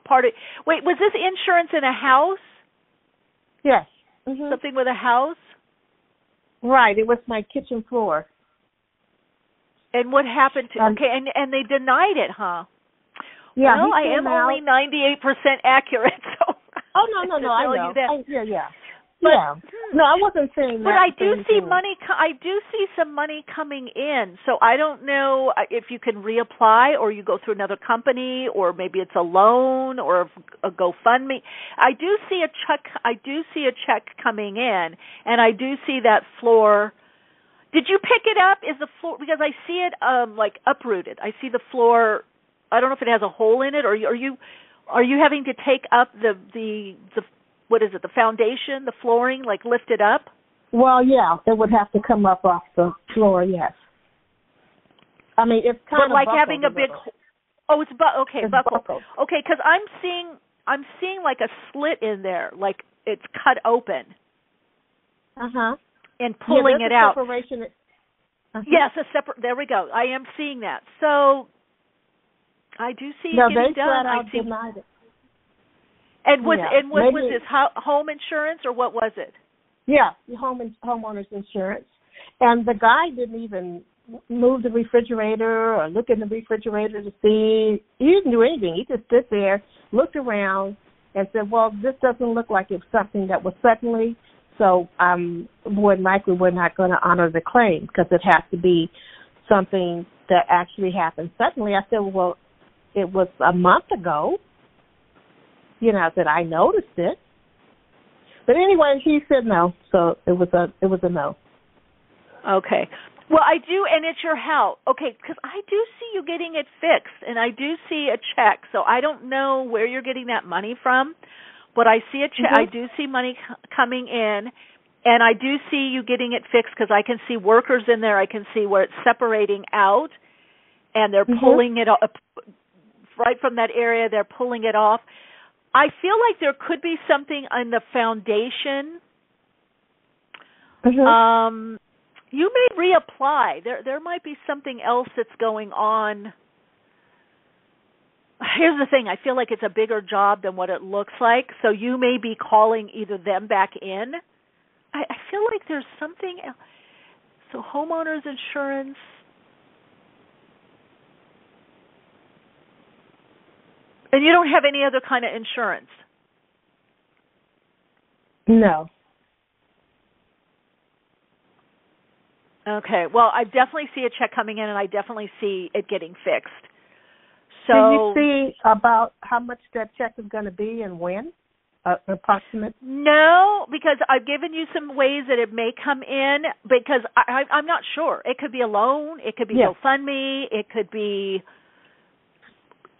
part of, wait, was this insurance in a house? Yes. Mm-hmm. Something with a house? Right, it was my kitchen floor. And what happened to? Okay, and they denied it, huh? Yeah. Well, I am only 98% accurate, so. Oh no! I know. Yeah. But, no, I wasn't saying that. But I do see money. I do see some money coming in. So I don't know if you can reapply, or you go through another company, or maybe it's a loan or a GoFundMe. I do see a check. I do see a check coming in, and I do see that floor. Did you pick it up? Is the floor, because I see it like uprooted? I see the floor. I don't know if it has a hole in it, or are you having to take up the what is it, the foundation, the flooring, like lift it up? Well, yeah, it would have to come up off the floor, yes. I mean, it's kind of like having a big. Oh, it's buckled. Buckled. Okay, because I'm seeing like a slit in there, like it's cut open. And pulling it out. Separation. Yes, a separate. There we go. I am seeing that. So I do see it getting done. I see. Denied it. And was this home insurance, or what was it? Yeah, homeowner's insurance. And the guy didn't even move the refrigerator or look in the refrigerator to see. He didn't do anything. He just stood there, looked around, and said, well, this doesn't look like it's something that was suddenly, so more than likely we're not going to honor the claim because it has to be something that actually happened suddenly. I said, well, it was a month ago. That I noticed it. But anyway, he said no, so it was a no. Okay. Well, I do, and it's your house. Okay, because I do see you getting it fixed, and I do see a check, so I don't know where you're getting that money from, but I see a check. I do see money coming in, and I do see you getting it fixed because I can see workers in there. I can see where it's separating out, and they're pulling it up right from that area. They're pulling it off. I feel like there could be something in the foundation. You may reapply. There might be something else that's going on. Here's the thing. I feel like it's a bigger job than what it looks like, so you may be calling either them back in. I feel like there's something else. So homeowners insurance. And you don't have any other kind of insurance? No. Okay. Well, I definitely see a check coming in, and I definitely see it getting fixed. So, do you see about how much that check is going to be and when? Approximate? No, because I've given you some ways that it may come in, because I'm not sure. It could be a loan. It could be GoFundMe. It could be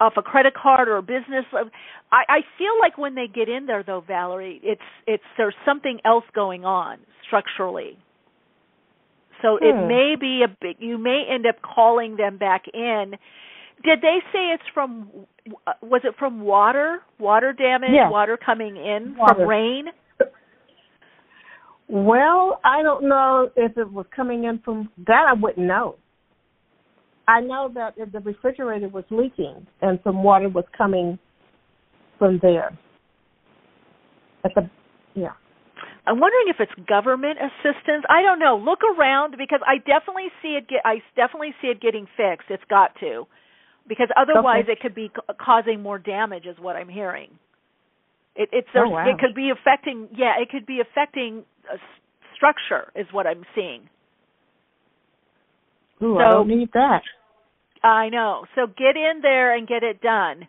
off a credit card or a business. I feel like when they get in there, though, Valerie, it's there's something else going on structurally. So it may be you may end up calling them back in. Did they say it's from, was it from water damage, water coming in from rain? Well, I don't know if it was coming in from that. I wouldn't know. I know that the refrigerator was leaking and some water was coming from there. I'm wondering if it's government assistance. I don't know. Look around, because I definitely see it getting fixed. It's got to, because otherwise it could be causing more damage, is what I'm hearing. It could be affecting. Yeah, it could be affecting structure, is what I'm seeing. Ooh, I don't need that. I know. So get in there and get it done.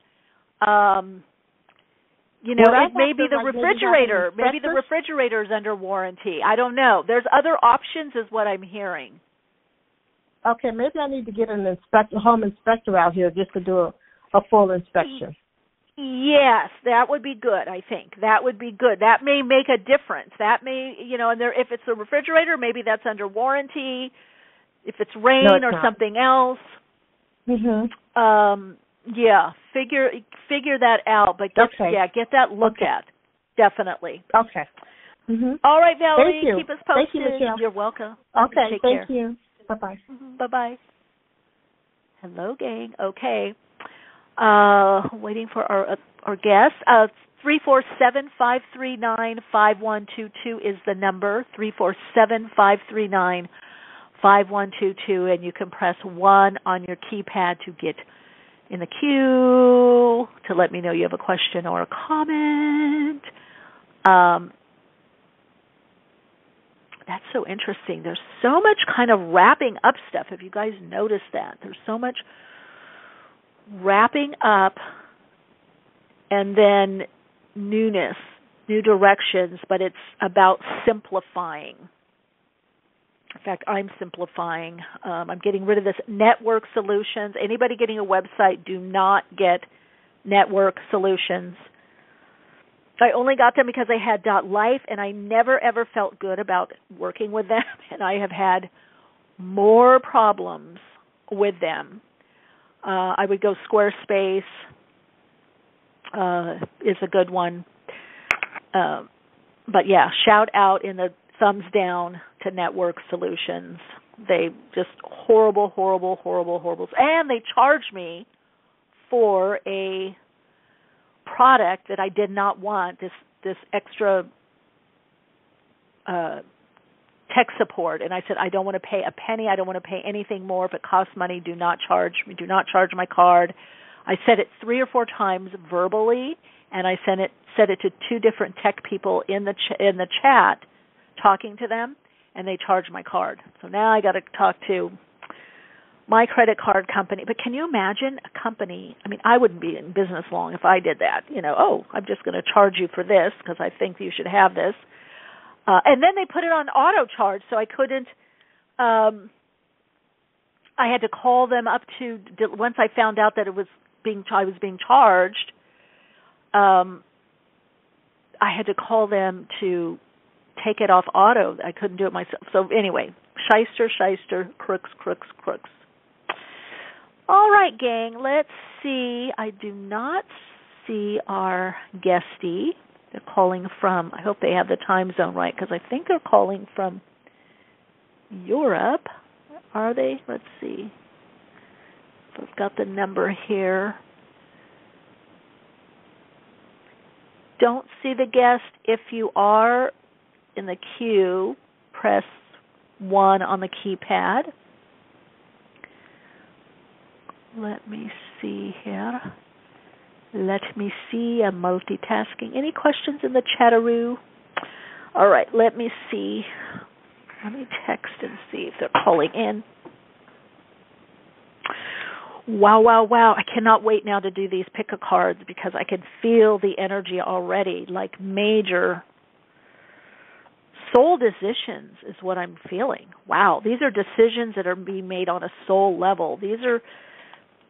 You know, it may be the refrigerator. Maybe the refrigerator is under warranty. I don't know. There's other options is what I'm hearing. Okay, maybe I need to get an home inspector out here just to do a full inspection. Yes, that would be good, I think. That would be good. That may make a difference. That may, you know, and if it's a refrigerator, maybe that's under warranty. If it's rain or something else. Mhm. Yeah, figure that out, but get that looked at. Definitely. Okay. Mhm. All right, Valerie, thank you. Keep us posted. Thank you, Michele. You're welcome. Okay, Take thank care. you. Bye-bye. Bye-bye. Hello, gang. Okay. Waiting for our guest. 347-539-5122 is the number. 347-539-5122, and you can press 1 on your keypad to get in the queue to let me know you have a question or a comment. That's so interesting. There's so much kind of wrapping up stuff. Have you guys noticed that? There's so much wrapping up and then newness, new directions, but it's about simplifying. In fact, I'm simplifying. I'm getting rid of this network solutions. Anybody getting a website, do not get network solutions. I only got them because I had .life, and I never, ever felt good about working with them, and I have had more problems with them. I would go Squarespace is a good one. But, yeah, shout out in the thumbs down to network solutions. They just horrible. And they charge me for a product that I did not want, this extra tech support. And I said, I don't want to pay a penny. I don't want to pay anything more. If it costs money, do not charge me. Do not charge my card. I said it 3 or 4 times verbally, and I said it to 2 different tech people in the chat, talking to them, and they charged my card. So now I got to talk to my credit card company. But can you imagine a company? I mean, I wouldn't be in business long if I did that. You know, I'm just going to charge you for this because I think you should have this. And then they put it on auto charge, so I couldn't. I had to call them up to once I found out that I was being charged. I had to call them to take it off auto. I couldn't do it myself. So anyway, shyster, crooks. All right, gang, let's see. I do not see our guestie. They're calling from, I hope they have the time zone right, because I think they're calling from Europe. Are they? Let's see. I've got the number here. Don't see the guest. If you are in the queue, press 1 on the keypad. Let me see here. Let me see. I'm multitasking. Any questions in the chatteroo? All right, let me see. Let me text and see if they're calling in. Wow. I cannot wait now to do these pick-a-cards because I can feel the energy already, like major soul decisions is what I'm feeling. Wow, these are decisions that are being made on a soul level. These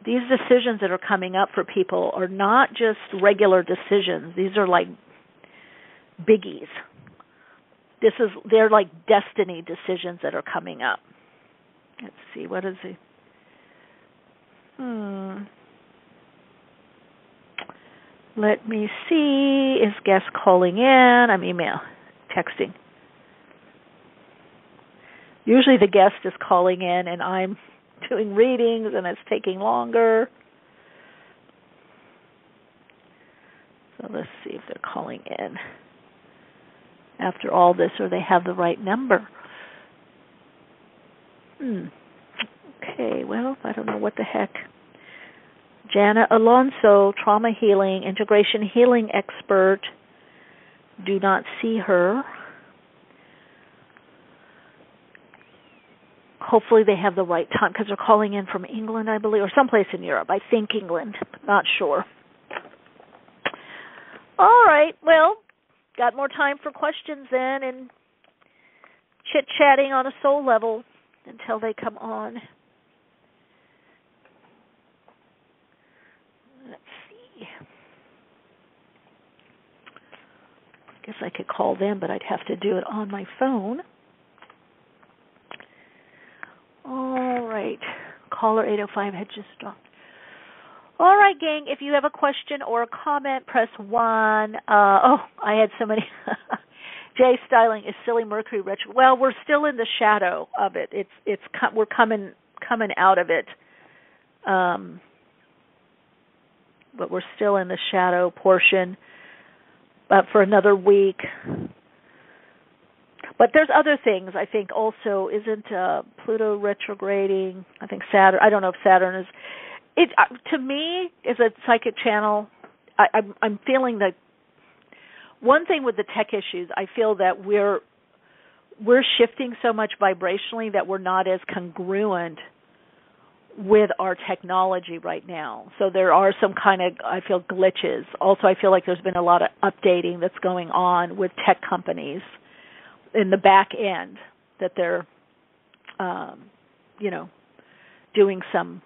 decisions that are coming up for people are not just regular decisions. These are like biggies. They're like destiny decisions that are coming up. Let's see, what is it? Let me see. Is guest calling in? I'm texting. Usually the guest is calling in and I'm doing readings and it's taking longer. So let's see if they're calling in after all this or they have the right number. Okay, well, I don't know what the heck. Jana Alonso, trauma healing, integration healing expert. Do not see her. hopefully they have the right time, because they're calling in from England, I believe, or someplace in Europe. I think England. Not sure. All right. Well, got more time for questions then and chit-chatting on a soul level until they come on. Let's see. I guess I could call them, but I'd have to do it on my phone. All right. Caller 805 had just dropped. All right, gang, if you have a question or a comment, press 1. I had so many. Jay Styling, is silly Mercury retro? Well, we're still in the shadow of it. We're coming out of it. But we're still in the shadow portion for another week. But there's other things, I think, also. Isn't Pluto retrograding? I think Saturn. I don't know if Saturn is. To me, as a psychic channel, I'm feeling that one thing with the tech issues, I feel that we're shifting so much vibrationally that we're not as congruent with our technology right now. So there are some kind of, I feel, glitches. Also, I feel like there's been a lot of updating that's going on with tech companies in the back end, that they're, doing some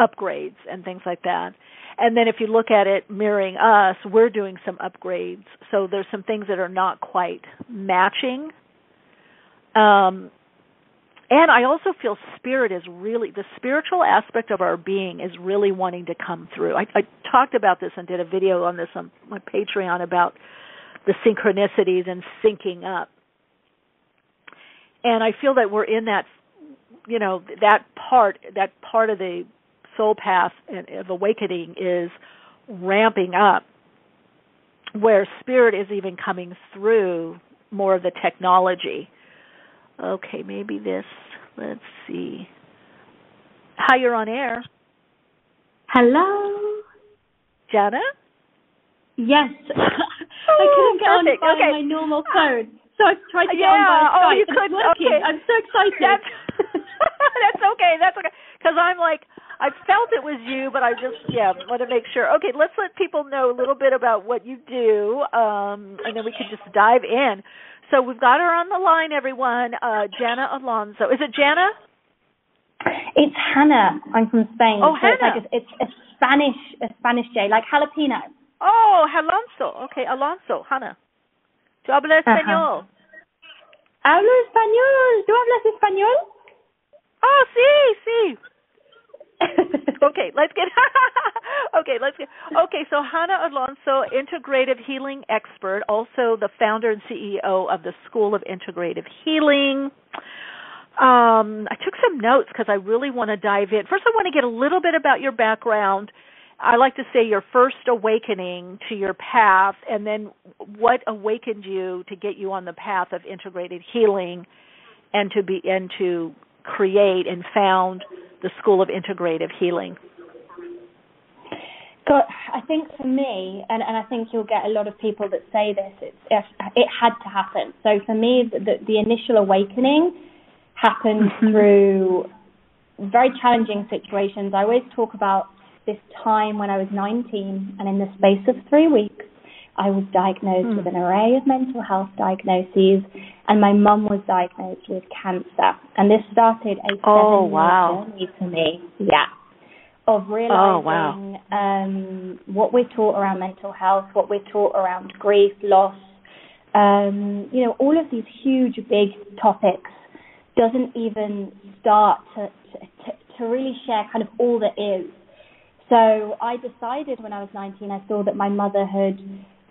upgrades and things like that. And then if you look at it mirroring us, we're doing some upgrades. So there's some things that are not quite matching. And I also feel spirit is really, the spiritual aspect of our being is really wanting to come through. I talked about this and did a video on this on my Patreon about the synchronicities and syncing up. And I feel that we're in that, that part of the soul path of awakening is ramping up, where spirit is even coming through more of the technology. Okay, maybe this. Let's see. Hi, you're on air. Hello. Jana? Yes. I couldn't get on by my normal phone, so I tried to get on by Skype. You couldn't. Okay. I'm so excited. That's okay. Because I'm like, I felt it was you, but I just, want to make sure. Okay, let's let people know a little bit about what you do, and then we can just dive in. So we've got her on the line, everyone. Jana Alonso. Is it Jana? It's Hannah. I'm from Spain. Oh, so Hannah. It's a Spanish J, like jalapeno. Oh, Alonso. Okay, Alonso. Hannah. ¿Tú hablas español? Hablo español. ¿Tú hablas español? Oh, sí. Okay, let's get. Okay, so Jana Alonso, integrative healing expert, also the founder and CEO of the School of Integrative Healing. I took some notes because I really want to dive in. First, I want to get a little bit about your background. I like to say your first awakening to your path, and then what awakened you to get you on the path of integrated healing, and to create and found the School of Integrative Healing. So I think for me, and I think you'll get a lot of people that say this, it had to happen. So for me, the initial awakening happened through very challenging situations. I always talk about this time when I was 19, and in the space of 3 weeks, I was diagnosed with an array of mental health diagnoses, and my mum was diagnosed with cancer. And this started a 7-year journey for me, of realizing what we're taught around mental health, what we're taught around grief, loss, all of these huge, big topics doesn't even start to really share kind of all that is. So I decided when I was 19, I saw that my mother had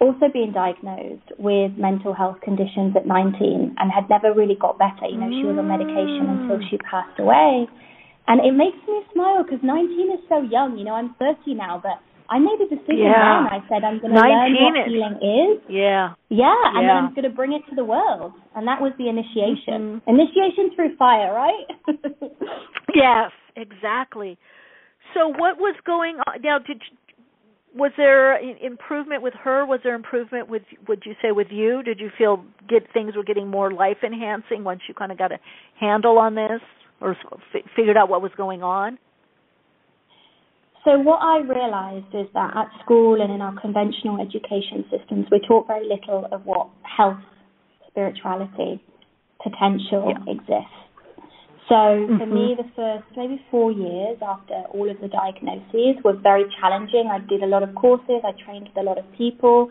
also been diagnosed with mental health conditions at 19 and had never really got better. She was on medication until she passed away. And it makes me smile because 19 is so young. I'm 30 now, but I made a decision then. I said I'm going to learn what healing is. And then I'm going to bring it to the world. And that was the initiation. Initiation through fire, right? Yes, exactly. So what was going on? Now, Was there improvement with her? Was there improvement with, would you say, with you? Did you feel things were getting more life-enhancing once you kind of got a handle on this or figured out what was going on? So what I realized is that at school and in our conventional education systems, we taught very little of what health, spirituality, potential exists. So for me, the first maybe 4 years after all of the diagnoses was very challenging. I did a lot of courses. I trained with a lot of people.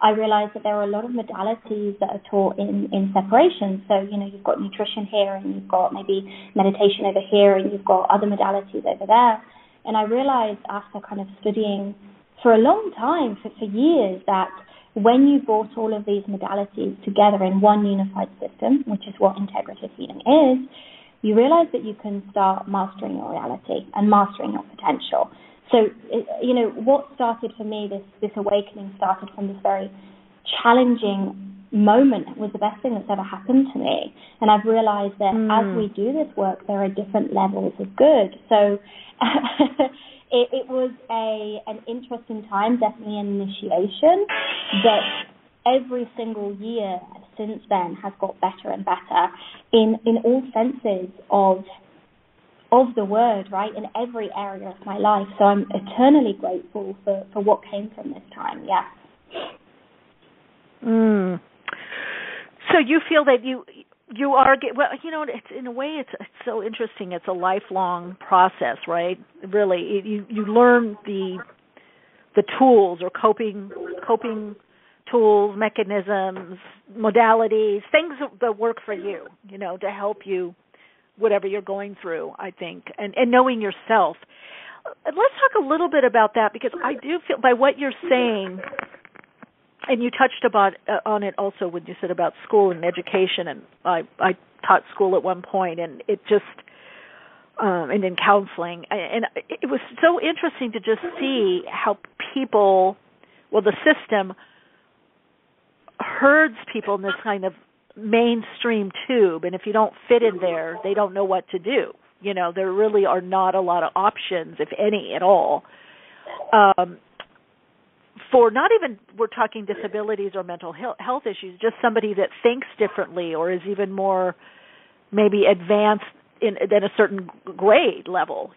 I realized that there are a lot of modalities that are taught in separation. So, you've got nutrition here and you've got maybe meditation over here and you've got other modalities over there. And I realized after kind of studying for a long time, for years, that when you brought all of these modalities together in one unified system, which is what integrative healing is, you realize that you can start mastering your reality and mastering your potential. So, what started for me, this awakening started from this very challenging moment. It was the best thing that's ever happened to me. And I've realized that as we do this work, there are different levels of good. So it was an interesting time, definitely an initiation, but every single year since then has got better and better in all senses of the word, right, in every area of my life. So I'm eternally grateful for what came from this time, yes. So you feel that you are, well, it's in a way it's so interesting. It's a lifelong process, right? Really, you learn the tools or coping tools, mechanisms, modalities, things that work for you, to help you, whatever you're going through, I think, and knowing yourself. Let's talk a little bit about that, because I do feel by what you're saying, and you touched on it also when you said about school and education, and I taught school at one point, and it just, and in counseling, and it was so interesting to just see how people, the system herds people in this kind of mainstream tube, and if you don't fit in there, they don't know what to do. There really are not a lot of options, if any at all, for not even, we're talking disabilities or mental health issues, just somebody that thinks differently or is even more maybe advanced than a certain grade level,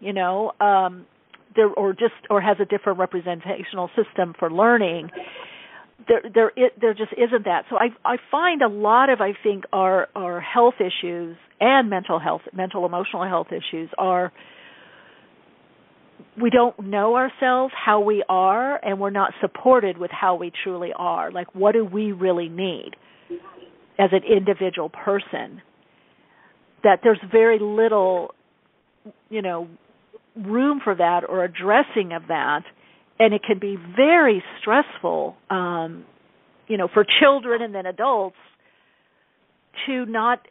or has a different representational system for learning. There just isn't that. So I find a lot of, I think, our health issues and mental emotional health issues are, we don't know ourselves, how we are, and we're not supported with how we truly are. Like, what do we really need as an individual person? That there's very little, room for that or addressing of that. And it can be very stressful, for children and then adults to not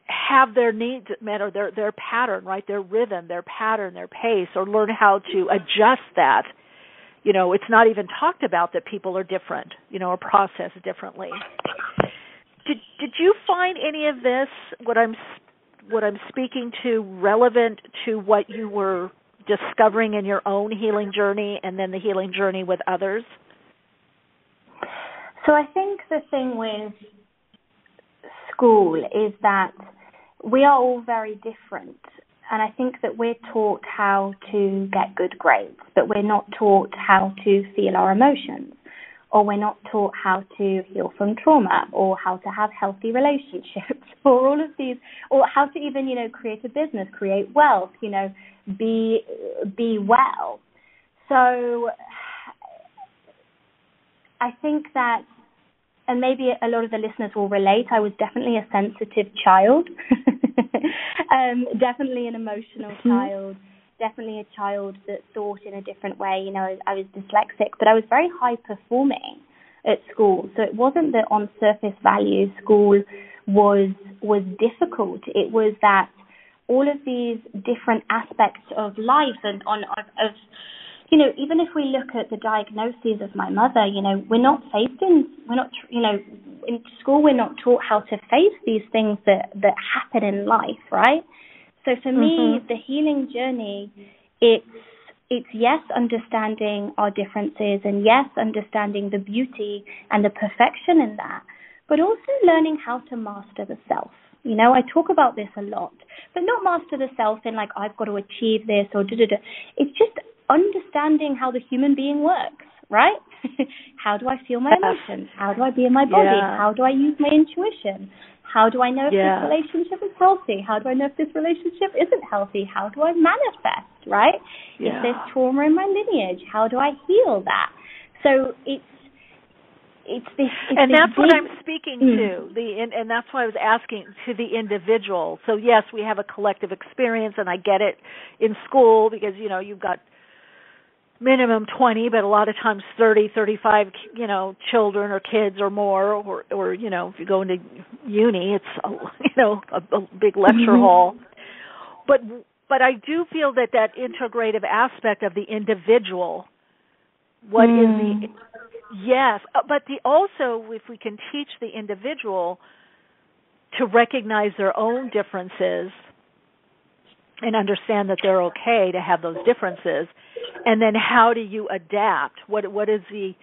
have their needs met or their pattern, right, their rhythm, their pattern, their pace, or learn how to adjust that. It's not even talked about that people are different, or process differently. Did you find any of this, what I'm speaking to, relevant to what you were discovering in your own healing journey and then the healing journey with others? So I think the thing with school is that we are all very different. And I think that we're taught how to get good grades, but we're not taught how to feel our emotions, or we're not taught how to heal from trauma, or how to have healthy relationships, or all of these, or how to even, create a business, create wealth, be well. So I think that, and maybe a lot of the listeners will relate, I was definitely a sensitive child, definitely an emotional child, definitely a child that thought in a different way. I was dyslexic, but I was very high performing at school. So it wasn't that on surface value school was difficult. It was that all of these different aspects of life and even if we look at the diagnoses of my mother, in school we're not taught how to face these things that happen in life, right? So for me, the healing journey, it's yes, understanding our differences, and yes, understanding the beauty and the perfection in that, but also learning how to master the self. You know, I talk about this a lot, but not master the self in like, I've got to achieve this or da-da-da. It's just understanding how the human being works, right? How do I feel my emotions? How do I be in my body? Yeah. How do I use my intuition? How do I know if this relationship is healthy? How do I know if this relationship isn't healthy? How do I manifest, right? Yeah. If there's trauma in my lineage, how do I heal that? So it's this. And that's what I'm speaking to. And that's why I was asking to the individual. So yes, we have a collective experience, and I get it in school because you've got minimum 20, but a lot of times 30, 35, children or kids or more, or if you go into uni, it's a big lecture hall. But I do feel that integrative aspect of the individual, yes, but also if we can teach the individual to recognize their own differences and understand that they're okay to have those differences, and then how do you adapt? What is the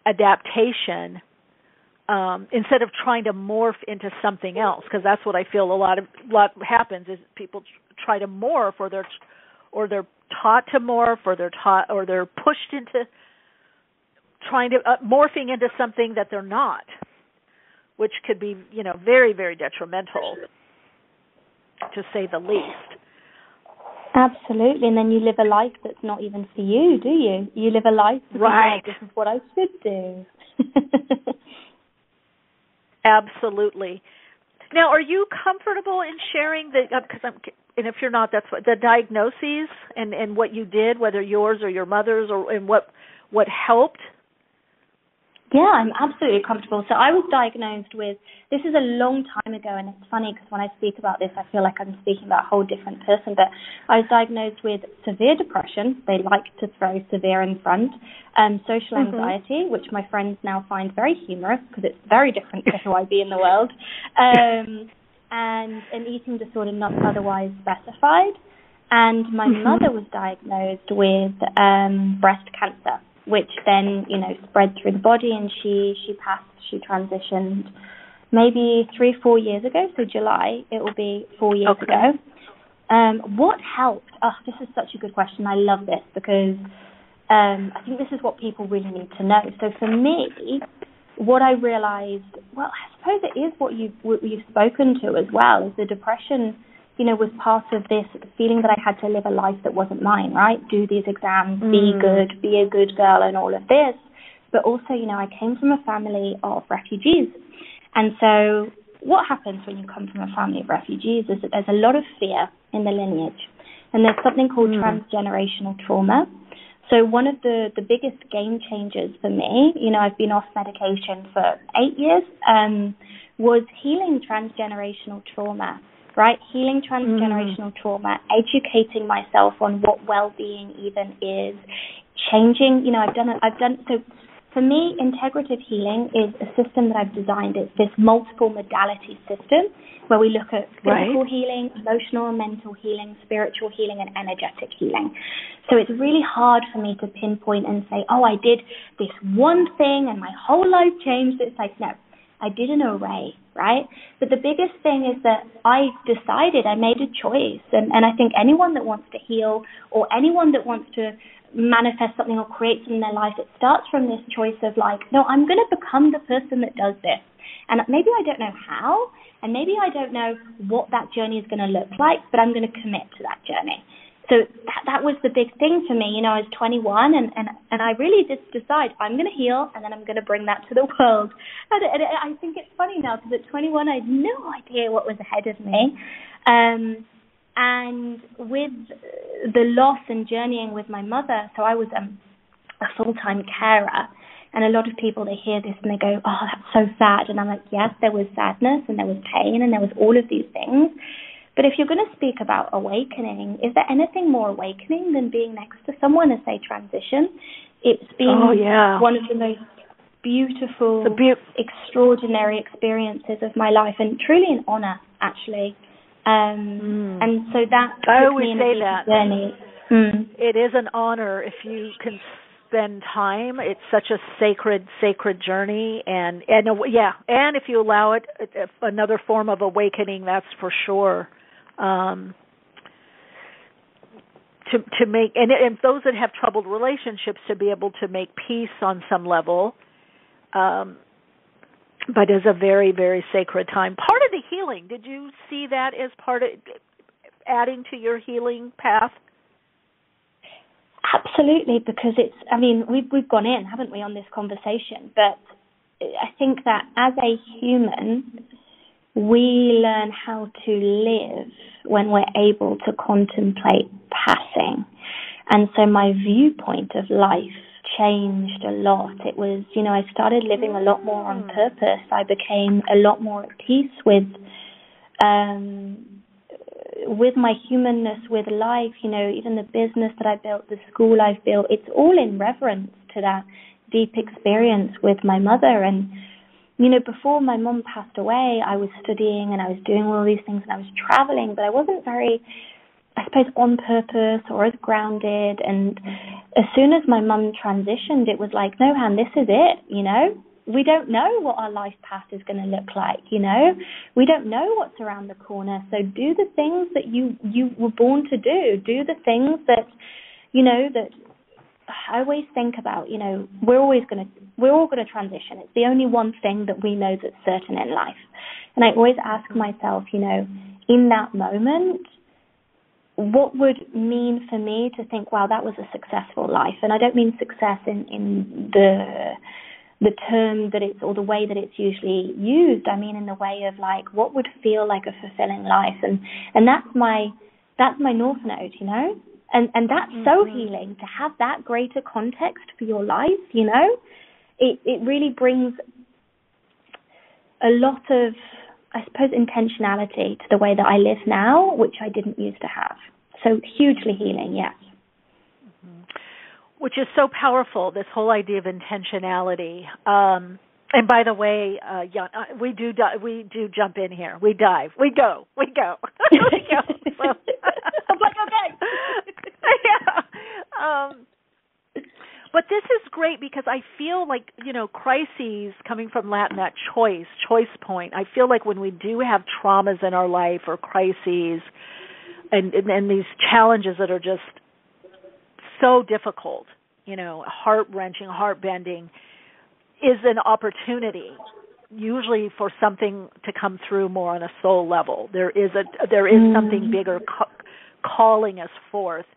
adaptation instead of trying to morph into something else? Because that's what I feel a lot happens is people try to morph, or they're taught to morph, or they're pushed into trying to morphing into something that they're not, which could be very, very detrimental, to say the least. Absolutely, and then you live a life that's not even for you, do you? You live a life that's like, this is what I should do. Absolutely. Now, are you comfortable in sharing and if you're not, that's the diagnoses and what you did, whether yours or your mother's, and what helped? Yeah, I'm absolutely comfortable. So I was diagnosed with, this is a long time ago, and it's funny because when I speak about this, I feel like I'm speaking about a whole different person, but I was diagnosed with severe depression. They like to throw severe in front. Social anxiety, which my friends now find very humorous because it's very different to who I be in the world, and an eating disorder not otherwise specified. And my mother was diagnosed with breast cancer, which then, spread through the body, and she transitioned maybe 3-4 years ago. So July, it will be 4 years ago. What helped? Oh, this is such a good question. I love this because I think this is what people really need to know. So for me, what I realized, well, I suppose it is what you've spoken to as well, is the depression, was part of this feeling that I had to live a life that wasn't mine, right? Do these exams, be good, be a good girl, and all of this. But also, I came from a family of refugees. And so what happens when you come from a family of refugees is that there's a lot of fear in the lineage. And there's something called transgenerational trauma. So one of the biggest game changers for me, I've been off medication for 8 years, was healing transgenerational trauma. Right, healing transgenerational trauma, educating myself on what well-being even is, changing. I've done. So, for me, integrative healing is a system that I've designed. It's this multiple modality system where we look at physical healing, emotional and mental healing, spiritual healing, and energetic healing. So it's really hard for me to pinpoint and say, oh, I did this one thing and my whole life changed. It's like, no. I did an array, right? But the biggest thing is that I made a choice. And I think anyone that wants to heal or anyone that wants to manifest something or create something in their life, it starts from this choice of like, no, I'm going to become the person that does this. And maybe I don't know how, and maybe I don't know what that journey is going to look like, but I'm going to commit to that journey. So that was the big thing for me. I was 21 and I really did decide I'm going to heal and then I'm going to bring that to the world. And I think it's funny now because at 21 I had no idea what was ahead of me. And with the loss and journeying with my mother, so I was a full-time carer. And a lot of people, they hear this and they go, oh, that's so sad. And I'm like, yes, there was sadness and there was pain and there was all of these things. But if you're going to speak about awakening, is there anything more awakening than being next to someone as they transition? It's been one of the most beautiful, extraordinary experiences of my life, and truly an honor, actually. And so that took me in a deep journey. It is an honor if you can spend time. It's such a sacred journey, and if you allow it, another form of awakening, that's for sure. To make, and those that have troubled relationships, to be able to make peace on some level, but is a very, very sacred time. Part of the healing, did you see that as part of adding to your healing path? Absolutely, because we've gone in, haven't we, on this conversation, but I think that as a human, we learn how to live when we're able to contemplate passing. And so my viewpoint of life changed a lot. It was, I started living a lot more on purpose. I became a lot more at peace with my humanness, with life, even the business that I built, the school I've built, it's all in reverence to that deep experience with my mother. And before my mom passed away, I was studying and I was doing all these things and I was traveling, but I wasn't very, I suppose, on purpose or as grounded. And as soon as my mum transitioned, it was like, no, Han, this is it, We don't know what our life path is going to look like, We don't know what's around the corner. So do the things that you were born to do. Do the things that, that I always think about, we're all going to transition. It's the only one thing that we know that's certain in life. And I always ask myself, in that moment, what would mean for me to think, wow, that was a successful life? And I don't mean success in the term that it's, or the way that it's usually used. I mean in the way of like, what would feel like a fulfilling life? And that's my North Node, And that's so healing to have that greater context for your life, It really brings a lot of, I suppose, intentionality to the way that I live now, which I didn't used to have. So hugely healing, yes. Which is so powerful, this whole idea of intentionality. And by the way, we do jump in here. We dive. We go. we go. So, I'm like, okay. Yeah. But this is great because I feel like, crises, coming from Latin, that choice point, I feel like when we do have traumas in our life or crises and these challenges that are just so difficult, heart-wrenching, heart-bending, is an opportunity usually for something to come through more on a soul level. There is something bigger calling us forth.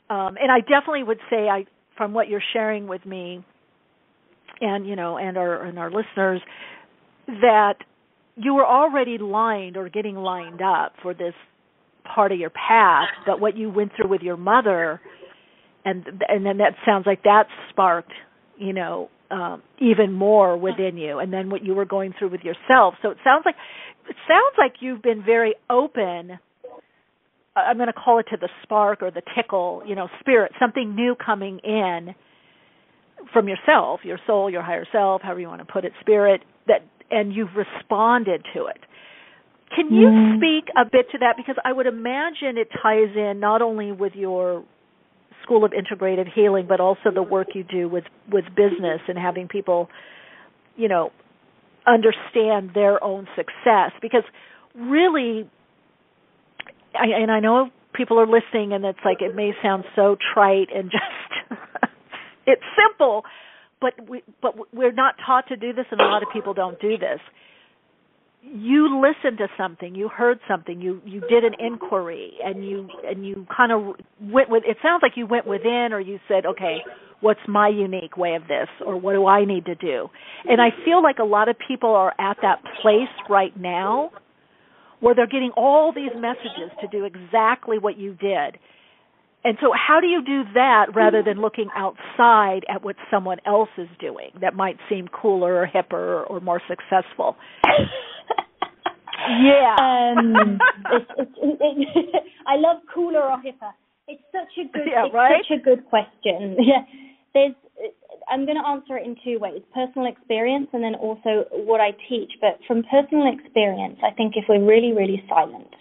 And I definitely would say, from what you're sharing with me and our listeners, that you were already lined or getting lined up for this part of your path, but what you went through with your mother, and then that sounds like that sparked, even more within you, and then what you were going through with yourself. So it sounds like you've been very open. I'm going to call it to the spark or the tickle, spirit, something new coming in from yourself, your soul, your higher self, however you want to put it, spirit, and you've responded to it. Can you speak a bit to that? Because I would imagine it ties in not only with your School of Integrative Healing, but also the work you do with business and having people, understand their own success. Because really, I know people are listening, and it's like it may sound so trite and just it's simple, but we're not taught to do this, and a lot of people don't do this. You listened to something, you heard something, you did an inquiry, and you kind of went with. It sounds like you went within, or you said, okay, what's my unique way of this, or what do I need to do? And I feel like a lot of people are at that place right now, where they're getting all these messages to do exactly what you did. And so how do you do that rather than looking outside at what someone else is doing that might seem cooler or hipper or more successful? Yeah. I love cooler or hipper. It's such a good, right? Such a good question. Yeah. I'm going to answer it in two ways, personal experience and then also what I teach. But from personal experience, I think if we're really, really silent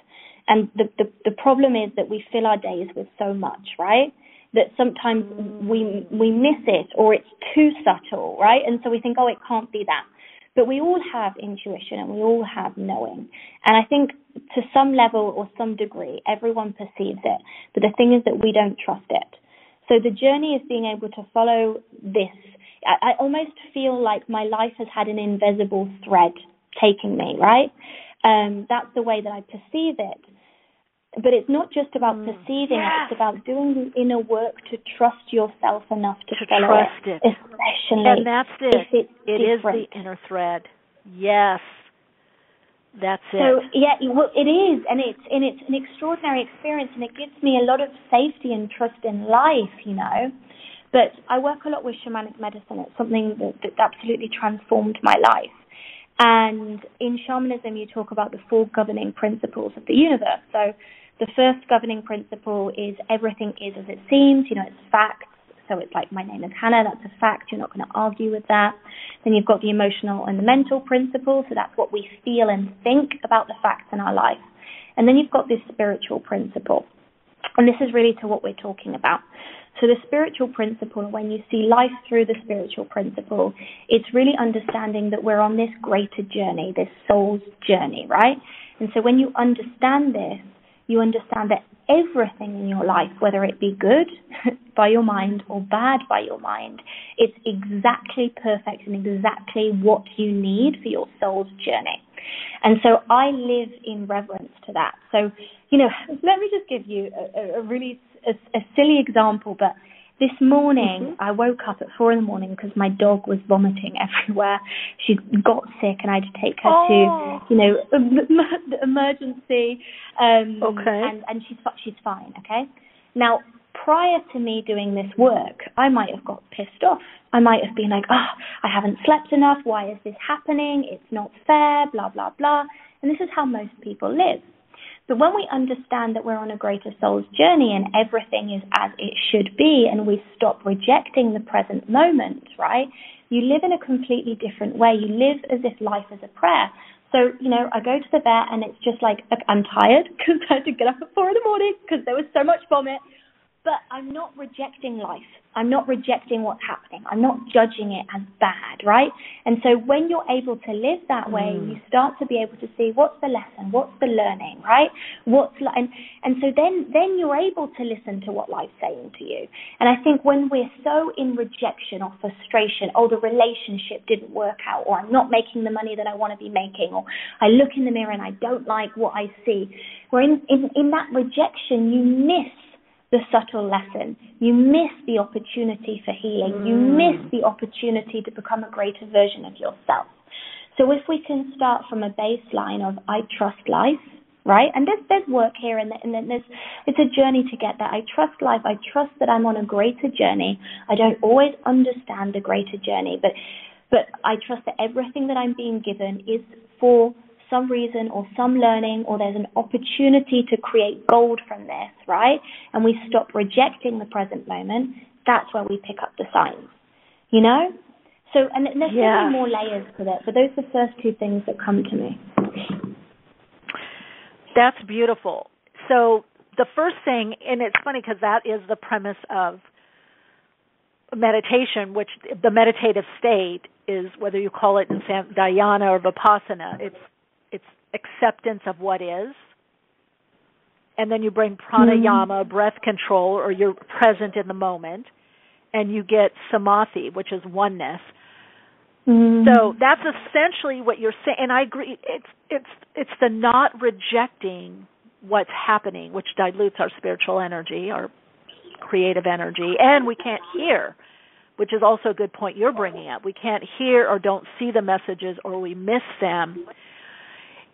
And the problem is that we fill our days with so much, right? That sometimes we miss it, or it's too subtle, right? And so we think, oh, it can't be that. But we all have intuition and we all have knowing. And I think to some level or some degree, everyone perceives it. But the thing is that we don't trust it. So the journey is being able to follow this. I almost feel like my life has had an invisible thread taking me, right? That's the way that I perceive it. But it's not just about perceiving it, it's about doing the inner work to trust yourself enough to follow trust it. Especially and that's it. If it's it is different. the inner thread. Yes. That's it. So, yeah, well, it is, and it's an extraordinary experience, and it gives me a lot of safety and trust in life, you know. But I work a lot with shamanic medicine. It's something that absolutely transformed my life. And in shamanism, you talk about the 4 governing principles of the universe. So the first governing principle is everything is as it seems. You know, it's facts. So it's like, my name is Hannah. That's a fact. You're not going to argue with that. Then you've got the emotional and the mental principle. So that's what we feel and think about the facts in our life. And then you've got this spiritual principle. And this is really to what we're talking about. So the spiritual principle, when you see life through the spiritual principle, it's really understanding that we're on this greater journey, this soul's journey, right? And so when you understand this, you understand that everything in your life, whether it be good by your mind or bad by your mind, it's exactly perfect and exactly what you need for your soul's journey. And so I live in reverence to that. So, you know, let me just give you a really silly example, but this morning I woke up at 4 a.m. because my dog was vomiting everywhere. She got sick and I had to take her to, you know, the emergency. And she's fine, okay? Now, prior to me doing this work, I might have got pissed off. I might have been like, I haven't slept enough. Why is this happening? It's not fair, blah, blah, blah. And this is how most people live. But when we understand that we're on a greater soul's journey and everything is as it should be, and we stop rejecting the present moment, right, you live in a completely different way. You live as if life is a prayer. So, you know, I go to the vet and it's just like I'm tired because I had to get up at 4 a.m. because there was so much vomit. But I'm not rejecting life. I'm not rejecting what's happening. I'm not judging it as bad, right? And so when you're able to live that way, you start to be able to see what's the lesson, what's the learning, right? And so then you're able to listen to what life's saying to you. And I think when we're so in rejection or frustration, the relationship didn't work out, or I'm not making the money that I want to be making, or I look in the mirror and I don't like what I see, we're in that rejection, you miss the subtle lesson. You miss the opportunity for healing. You miss the opportunity to become a greater version of yourself. So if we can start from a baseline of I trust life, right? And there's work here, and then it's a journey to get there. I trust life. I trust that I'm on a greater journey. I don't always understand the greater journey, but I trust that everything that I'm being given is for some reason or some learning, or there's an opportunity to create gold from this, right? And we stop rejecting the present moment. That's where we pick up the signs, you know? So, and there's many more layers to that, but those are the first 2 things that come to me. That's beautiful. So the first thing, and it's funny because that is the premise of meditation, which the meditative state is, whether you call it in dhyana or vipassana, it's acceptance of what is, and then you bring pranayama, breath control, or you're present in the moment, and you get samadhi, which is oneness. So that's essentially what you're saying, and I agree. It's the not rejecting what's happening, which dilutes our spiritual energy, our creative energy, and we can't hear, which is also a good point you're bringing up. We can't hear or don't see the messages, or we miss them.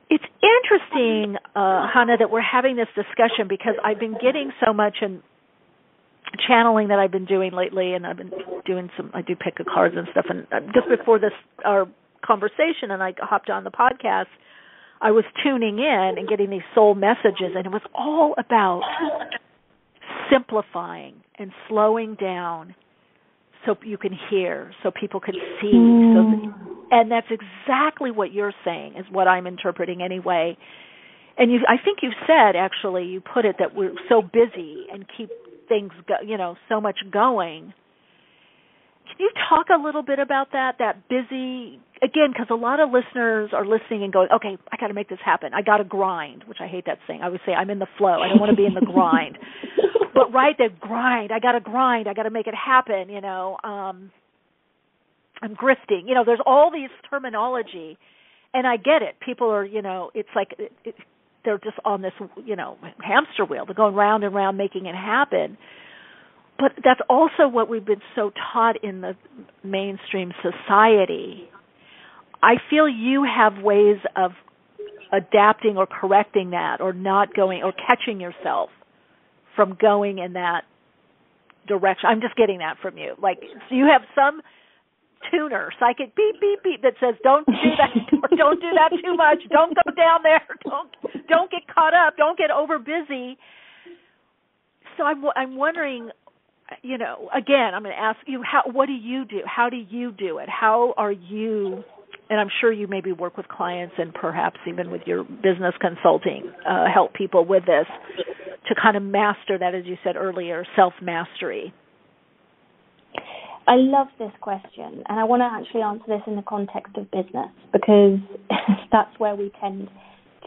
It's interesting, Hannah, that we're having this discussion, because I've been getting so much in channeling that I've been doing lately, and I've been doing I do pick of cards and stuff, and just before our conversation and I hopped on the podcast, I was tuning in and getting these soul messages, and it was all about simplifying and slowing down so you can hear, so people can see. And that's exactly what you're saying, is what I'm interpreting anyway. And I think you said, actually, you put it that we're so busy and keep things, so much going. Can you talk a little bit about that busy, again, because a lot of listeners are listening and going, okay, I got to make this happen. I got to grind, which I hate that saying. I always say I'm in the flow. I don't want to be in the grind. But the grind. I got to grind. I got to make it happen, I'm grifting. There's all these terminology, and I get it. People are, it's like they're just on this, hamster wheel. They're going round and round making it happen. But that's also what we've been so taught in the mainstream society. I feel you have ways of adapting or correcting that, or not going, or catching yourself from going in that direction. I'm just getting that from you. Like, so you have some tuner, psychic beep, beep, beep, that says, don't do that, or don't do that too much, don't go down there, don't get caught up, don't get over busy. So I'm wondering, again, I'm going to ask you, what do you do? How do you do it? How are you, and I'm sure you maybe work with clients and perhaps even with your business consulting, help people with this to kind of master that, as you said earlier, self-mastery. I love this question, and I want to actually answer this in the context of business, because that's where we tend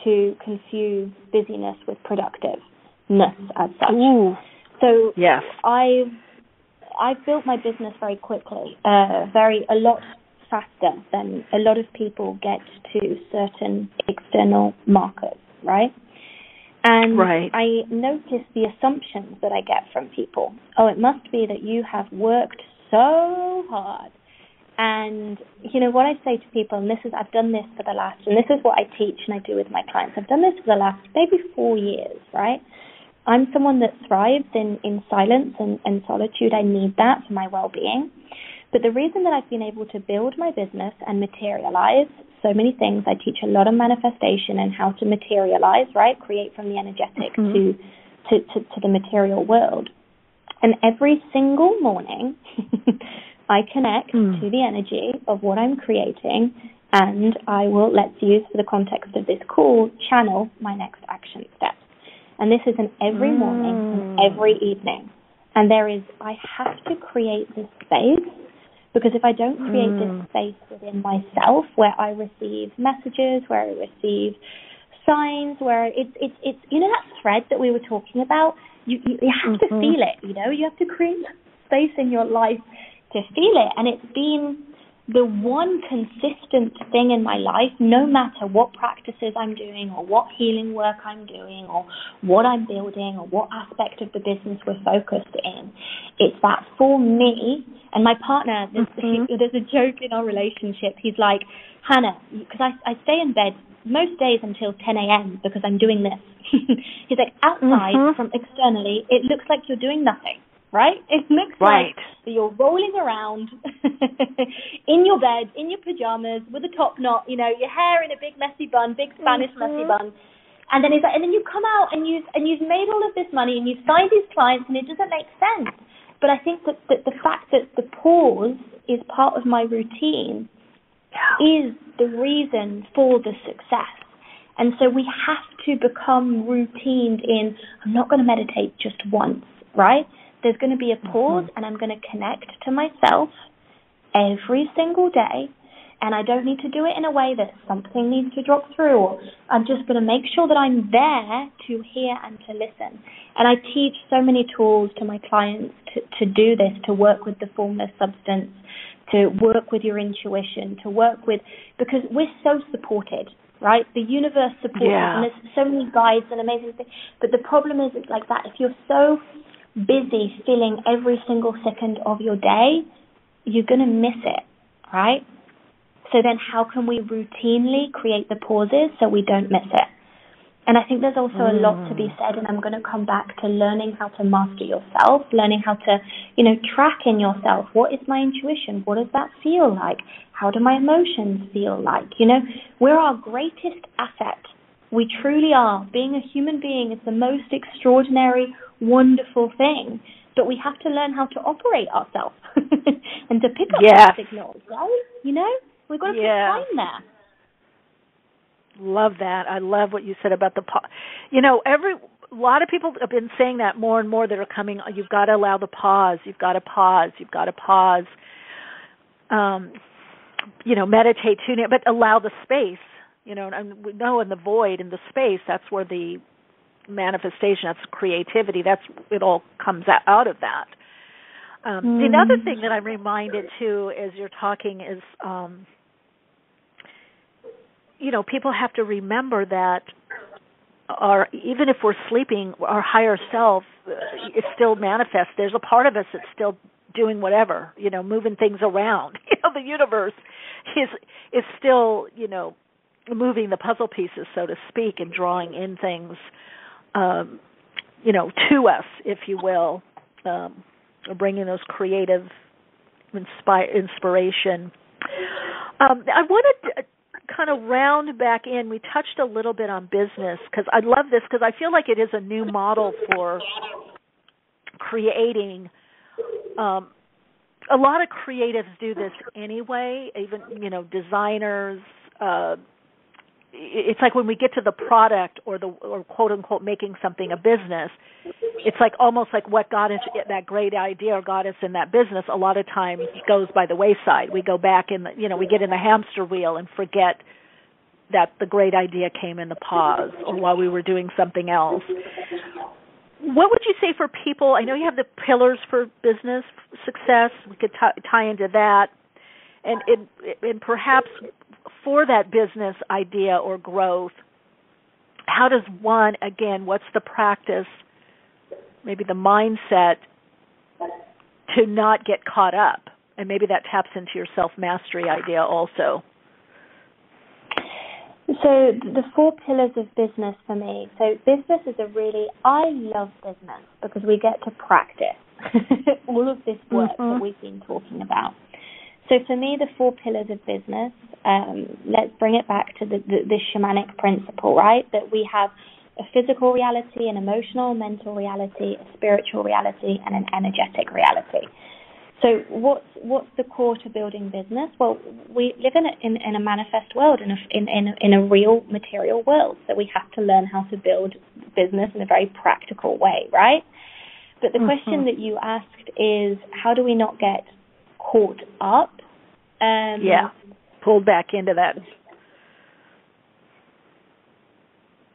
to confuse busyness with productiveness as such. Ooh. So yes. I've built my business very quickly, a lot faster than a lot of people get to certain external markers, right? And right. I notice the assumptions that I get from people. Oh, it must be that you have worked so hard. And, what I say to people, and I've done this for the last, and this is what I teach and I do with my clients, I've done this for the last maybe 4 years, right? I'm someone that thrives in silence and solitude. I need that for my well-being. But the reason that I've been able to build my business and materialize so many things, I teach a lot of manifestation and how to materialize, right? Create from the energetic to the material world. And every single morning, I connect to the energy of what I'm creating, and I will, let's use for the context of this call, channel my next action steps. And this is an every morning and every evening. And I have to create this space, because if I don't create this space within myself where I receive messages, where I receive signs, where it's that thread that we were talking about, you have to feel it, you have to create space in your life to feel it. And it's been the one consistent thing in my life, no matter what practices I'm doing or what healing work I'm doing or what I'm building or what aspect of the business we're focused in. It's that for me and my partner, there's a joke in our relationship. He's like, Hannah, because I stay in bed most days until 10 a.m. because I'm doing this. He's like, outside from externally, it looks like you're doing nothing. Right? It looks like you're rolling around in your bed, in your pajamas, with a top knot, your hair in a big messy bun, big Spanish messy bun. And then and then you come out and you've made all of this money and you've signed these clients and it doesn't make sense. But I think that the fact that the pause is part of my routine is the reason for the success. And so we have to become routined in, I'm not going to meditate just once, right? There's going to be a pause, and I'm going to connect to myself every single day, and I don't need to do it in a way that something needs to drop through, or I'm just going to make sure that I'm there to hear and to listen. And I teach so many tools to my clients to do this, to work with the formless substance, to work with your intuition, to work with, because we're so supported, right? The universe supports us, and there's so many guides and amazing things. But the problem is, it's like that. If you're so busy filling every single second of your day, you're going to miss it, right? So then how can we routinely create the pauses so we don't miss it? And I think there's also a lot to be said, and I'm going to come back to learning how to master yourself, learning how to, track in yourself. What is my intuition? What does that feel like? How do my emotions feel like? We're our greatest asset. We truly are. Being a human being is the most extraordinary, wonderful thing, but we have to learn how to operate ourselves and to pick up those signals, right? We've got to put time there. Love that. I love what you said about the pause. A lot of people have been saying that more and more that are coming. You've got to allow the pause. You've got to pause. You've got to pause. Meditate, tune in, but allow the space. And we know in the void, in the space, that's where the manifestation, that's creativity, it all comes out of that. Another thing that I'm reminded too as you're talking is, people have to remember that even if we're sleeping, our higher self is still manifest. There's a part of us that's still doing whatever, moving things around. The universe is still, moving the puzzle pieces, so to speak, and drawing in things, to us, if you will, bringing those creative inspiration. I wanted to kind of round back in. We touched a little bit on business because I love this because I feel like it is a new model for creating. A lot of creatives do this anyway, even, designers. It's like when we get to the product or quote unquote making something a business, it's like almost like what got us that great idea or got us in that business a lot of times goes by the wayside. We go back we get in the hamster wheel and forget that the great idea came in the pause or while we were doing something else. What would you say for people? I know you have the pillars for business success. We could tie into that, and perhaps for that business idea or growth, how does one, again, what's the practice, maybe the mindset to not get caught up? And maybe that taps into your self-mastery idea also. So the 4 pillars of business for me. So business is I love business because we get to practice all of this work that we've been talking about. So for me, the 4 pillars of business, let's bring it back to the shamanic principle, right? That we have a physical reality, an emotional, mental reality, a spiritual reality, and an energetic reality. So what's the core to building business? Well, we live in a manifest world, in a real material world. So we have to learn how to build business in a very practical way, right? But the question that you asked is, how do we not get caught up? Pulled back into that.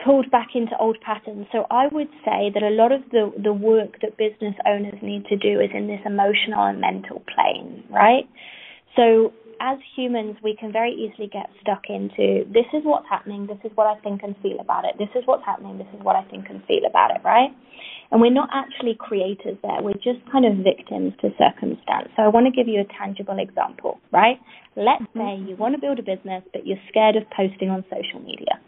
Pulled back into old patterns. So I would say that a lot of the work that business owners need to do is in this emotional and mental plane, right? So as humans, we can very easily get stuck into, this is what's happening, this is what I think and feel about it, this is what's happening, this is what I think and feel about it, right? And we're not actually creators there. We're just kind of victims to circumstance. So I want to give you a tangible example, right? Let's say you want to build a business, but you're scared of posting on social media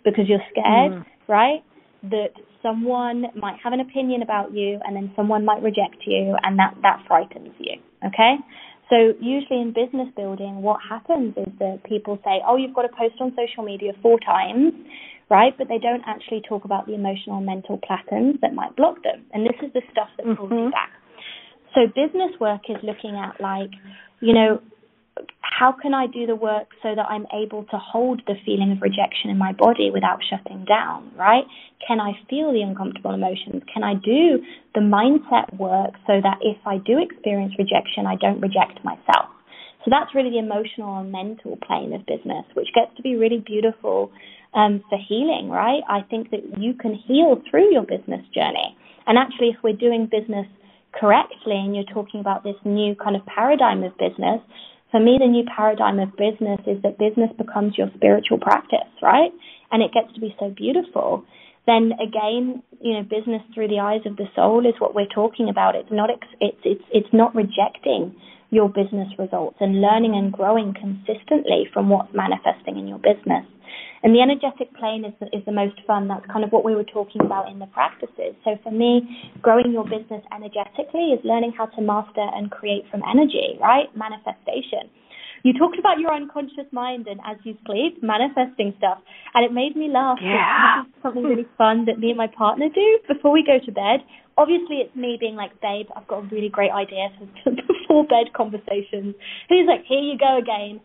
because you're scared, right, that someone might have an opinion about you and then someone might reject you, and that frightens you, okay? So usually in business building, what happens is that people say, oh, you've got to post on social media 4 times, right? But they don't actually talk about the emotional and mental patterns that might block them. And this is the stuff that pulls you back. So business work is looking at how can I do the work so that I'm able to hold the feeling of rejection in my body without shutting down, right? Can I feel the uncomfortable emotions? Can I do the mindset work so that if I do experience rejection, I don't reject myself? So that's really the emotional and mental plane of business, which gets to be really beautiful for healing, right? I think that you can heal through your business journey. And actually, if we're doing business correctly and you're talking about this new kind of paradigm of business, for me, the new paradigm of business is that business becomes your spiritual practice, right? And it gets to be so beautiful. Then again, business through the eyes of the soul is what we're talking about. It's not rejecting your business results and learning and growing consistently from what's manifesting in your business. And the energetic plane is the most fun. That's kind of what we were talking about in the practices. So for me, growing your business energetically is learning how to master and create from energy, right? Manifestation. You talked about your unconscious mind and as you sleep, manifesting stuff. And it made me laugh. Yeah. This is something really fun that me and my partner do before we go to bed. Obviously, it's me being like, babe, I've got a really great idea for before bed conversations. And he's like, here you go again.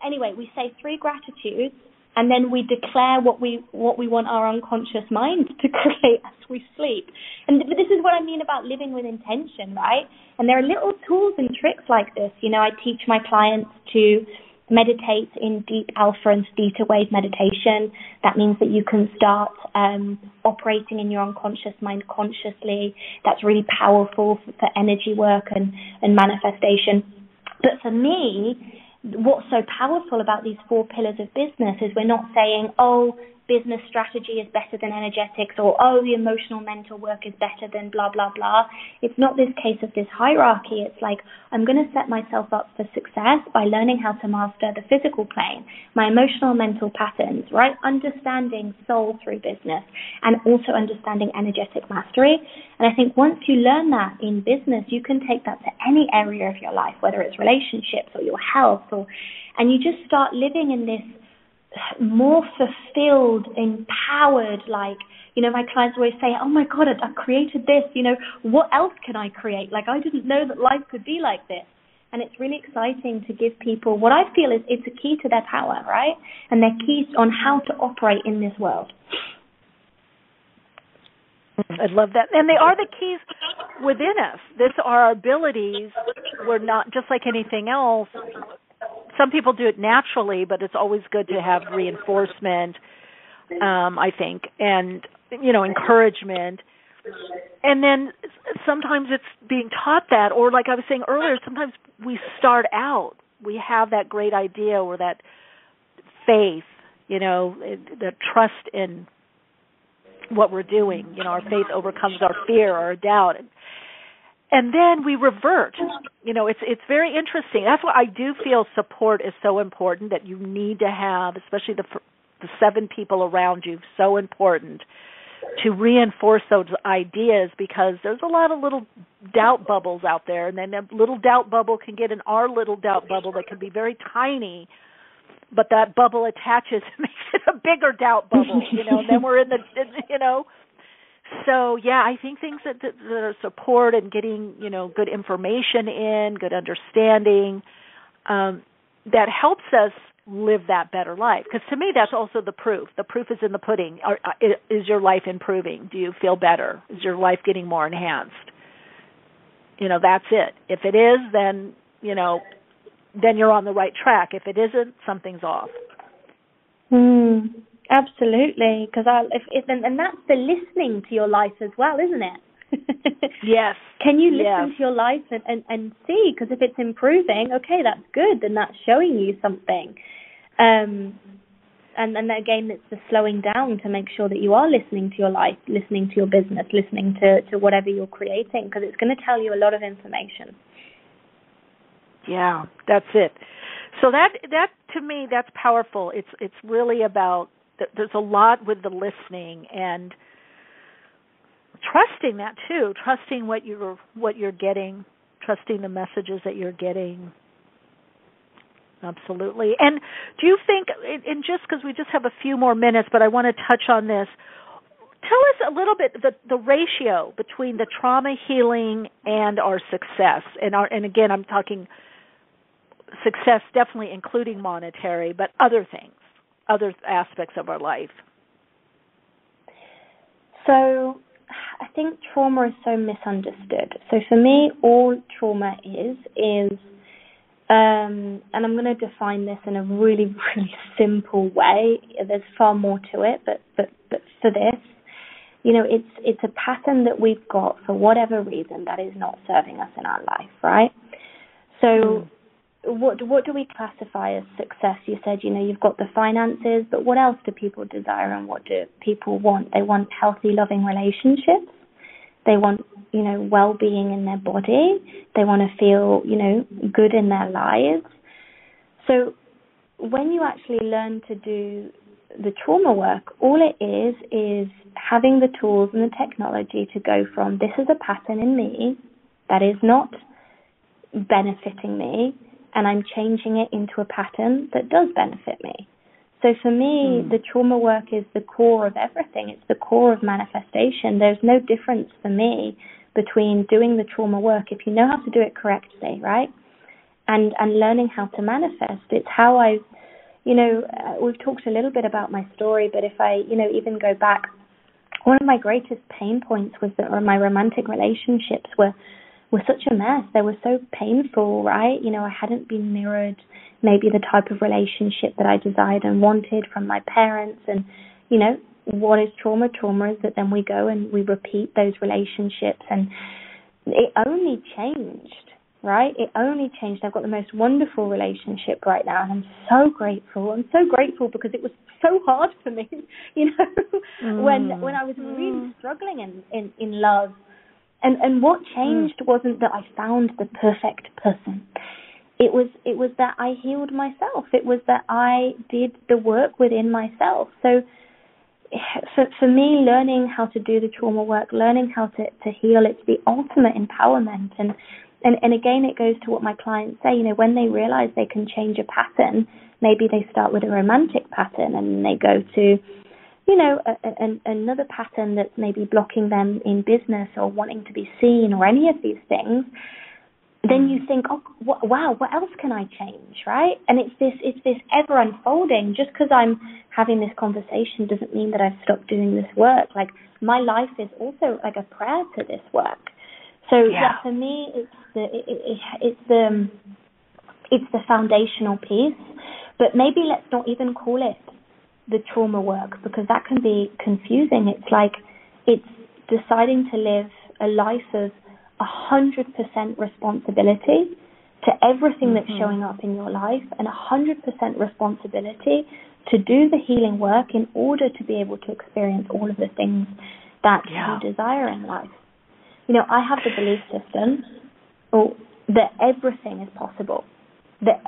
Anyway, we say 3 gratitudes and then we declare what we want our unconscious mind to create as we sleep. And this is what I mean about living with intention, right? And there are little tools and tricks like this. You know, I teach my clients to meditate in deep alpha and theta wave meditation. That means that you can start operating in your unconscious mind consciously. That's really powerful for energy work and manifestation. But for me, what's so powerful about these 4 pillars of business is we're not saying, oh, business strategy is better than energetics, or, oh, the emotional mental work is better than blah, blah, blah. It's not this case of this hierarchy. It's like, I'm going to set myself up for success by learning how to master the physical plane, my emotional mental patterns, right? Understanding soul through business, and also understanding energetic mastery. And I think once you learn that in business, you can take that to any area of your life, whether it's relationships or your health, and you just start living in this more fulfilled, empowered, like, you know, my clients always say, oh my God, I created this, you know, what else can I create? Like, I didn't know that life could be like this. And it's really exciting to give people what I feel is it's a key to their power, right? And their keys on how to operate in this world. I love that. And they are the keys within us. These are our abilities. We're not, just like anything else, some people do it naturally, but it's always good to have reinforcement, I think, and, you know, encouragement. And then sometimes it's being taught that, or like I was saying earlier, sometimes we start out, we have that great idea or that faith, you know, the trust in what we're doing. You know, our faith overcomes our fear or our doubt. And then we revert. You know, it's very interesting. That's why I do feel support is so important, that you need to have, especially the 7 people around you, so important to reinforce those ideas, because there's a lot of little doubt bubbles out there, and then a little doubt bubble can get in our little doubt bubble that can be very tiny, but that bubble attaches and makes it a bigger doubt bubble, you know, and then we're in the, you know. So, yeah, I think things that are support and getting, you know, good information in, good understanding, that helps us live that better life. Because to me, that's also the proof. The proof is in the pudding. Is your life improving? Do you feel better? Is your life getting more enhanced? You know, that's it. If it is, then, you know, then you're on the right track. If it isn't, something's off. Absolutely, because and that's the listening to your life as well, isn't it? Yes. Can you listen to your life and see? Because if it's improving, okay, that's good, then that's showing you something. And then again, it's the slowing down to make sure that you are listening to your life, listening to your business, listening to whatever you're creating, because it's going to tell you a lot of information. Yeah, that's it. So that to me, that's powerful. It's really about, there's a lot with the listening and trusting that too, trusting what you're getting, trusting the messages that you're getting. Absolutely. And do you think, and just because we just have a few more minutes, but I want to touch on this, tell us a little bit the ratio between the trauma healing and our success. And again, I'm talking success definitely including monetary, but other things, other aspects of our life. So I think trauma is so misunderstood. So for me, all trauma is and I'm going to define this in a really, really simple way. There's far more to it, but for this, you know, it's a pattern that we've got for whatever reason that is not serving us in our life, right? So what do we classify as success? You said, you know, you've got the finances, but what else do people desire and what do people want? They want healthy, loving relationships. They want, you know, well-being in their body. They want to feel, you know, good in their lives. So when you actually learn to do the trauma work, all it is having the tools and the technology to go from, this is a pattern in me that is not benefiting me, and I'm changing it into a pattern that does benefit me. So for me, the trauma work is the core of everything. It's the core of manifestation. There's no difference for me between doing the trauma work, if you know how to do it correctly, right? And learning how to manifest. It's how I've we've talked a little bit about my story, but if I, even go back, one of my greatest pain points was that my romantic relationships were such a mess. They were so painful, right? I hadn't been mirrored maybe the type of relationship that I desired and wanted from my parents. And, what is trauma? Trauma is that then we go and we repeat those relationships, and it only changed, right? It only changed. I've got the most wonderful relationship right now, and I'm so grateful. I'm so grateful because it was so hard for me, when I was really struggling in love. And what changed wasn't that I found the perfect person. It was that I healed myself. It was that I did the work within myself. So for me, learning how to do the trauma work, learning how to heal, it's the ultimate empowerment. And again, it goes to what my clients say, when they realize they can change a pattern, maybe they start with a romantic pattern and they go to another pattern that's maybe blocking them in business or wanting to be seen or any of these things, then you think, wow, what else can I change, right? And it's this ever unfolding. Just because I'm having this conversation doesn't mean that I've stopped doing this work. Like, my life is also like a prayer to this work. So for me, it's the foundational piece. But maybe let's not even call it the trauma work, because that can be confusing. It's like it's deciding to live a life of 100% responsibility to everything that's showing up in your life, and 100% responsibility to do the healing work in order to be able to experience all of the things that you desire in life. I have the belief system that everything is possible, that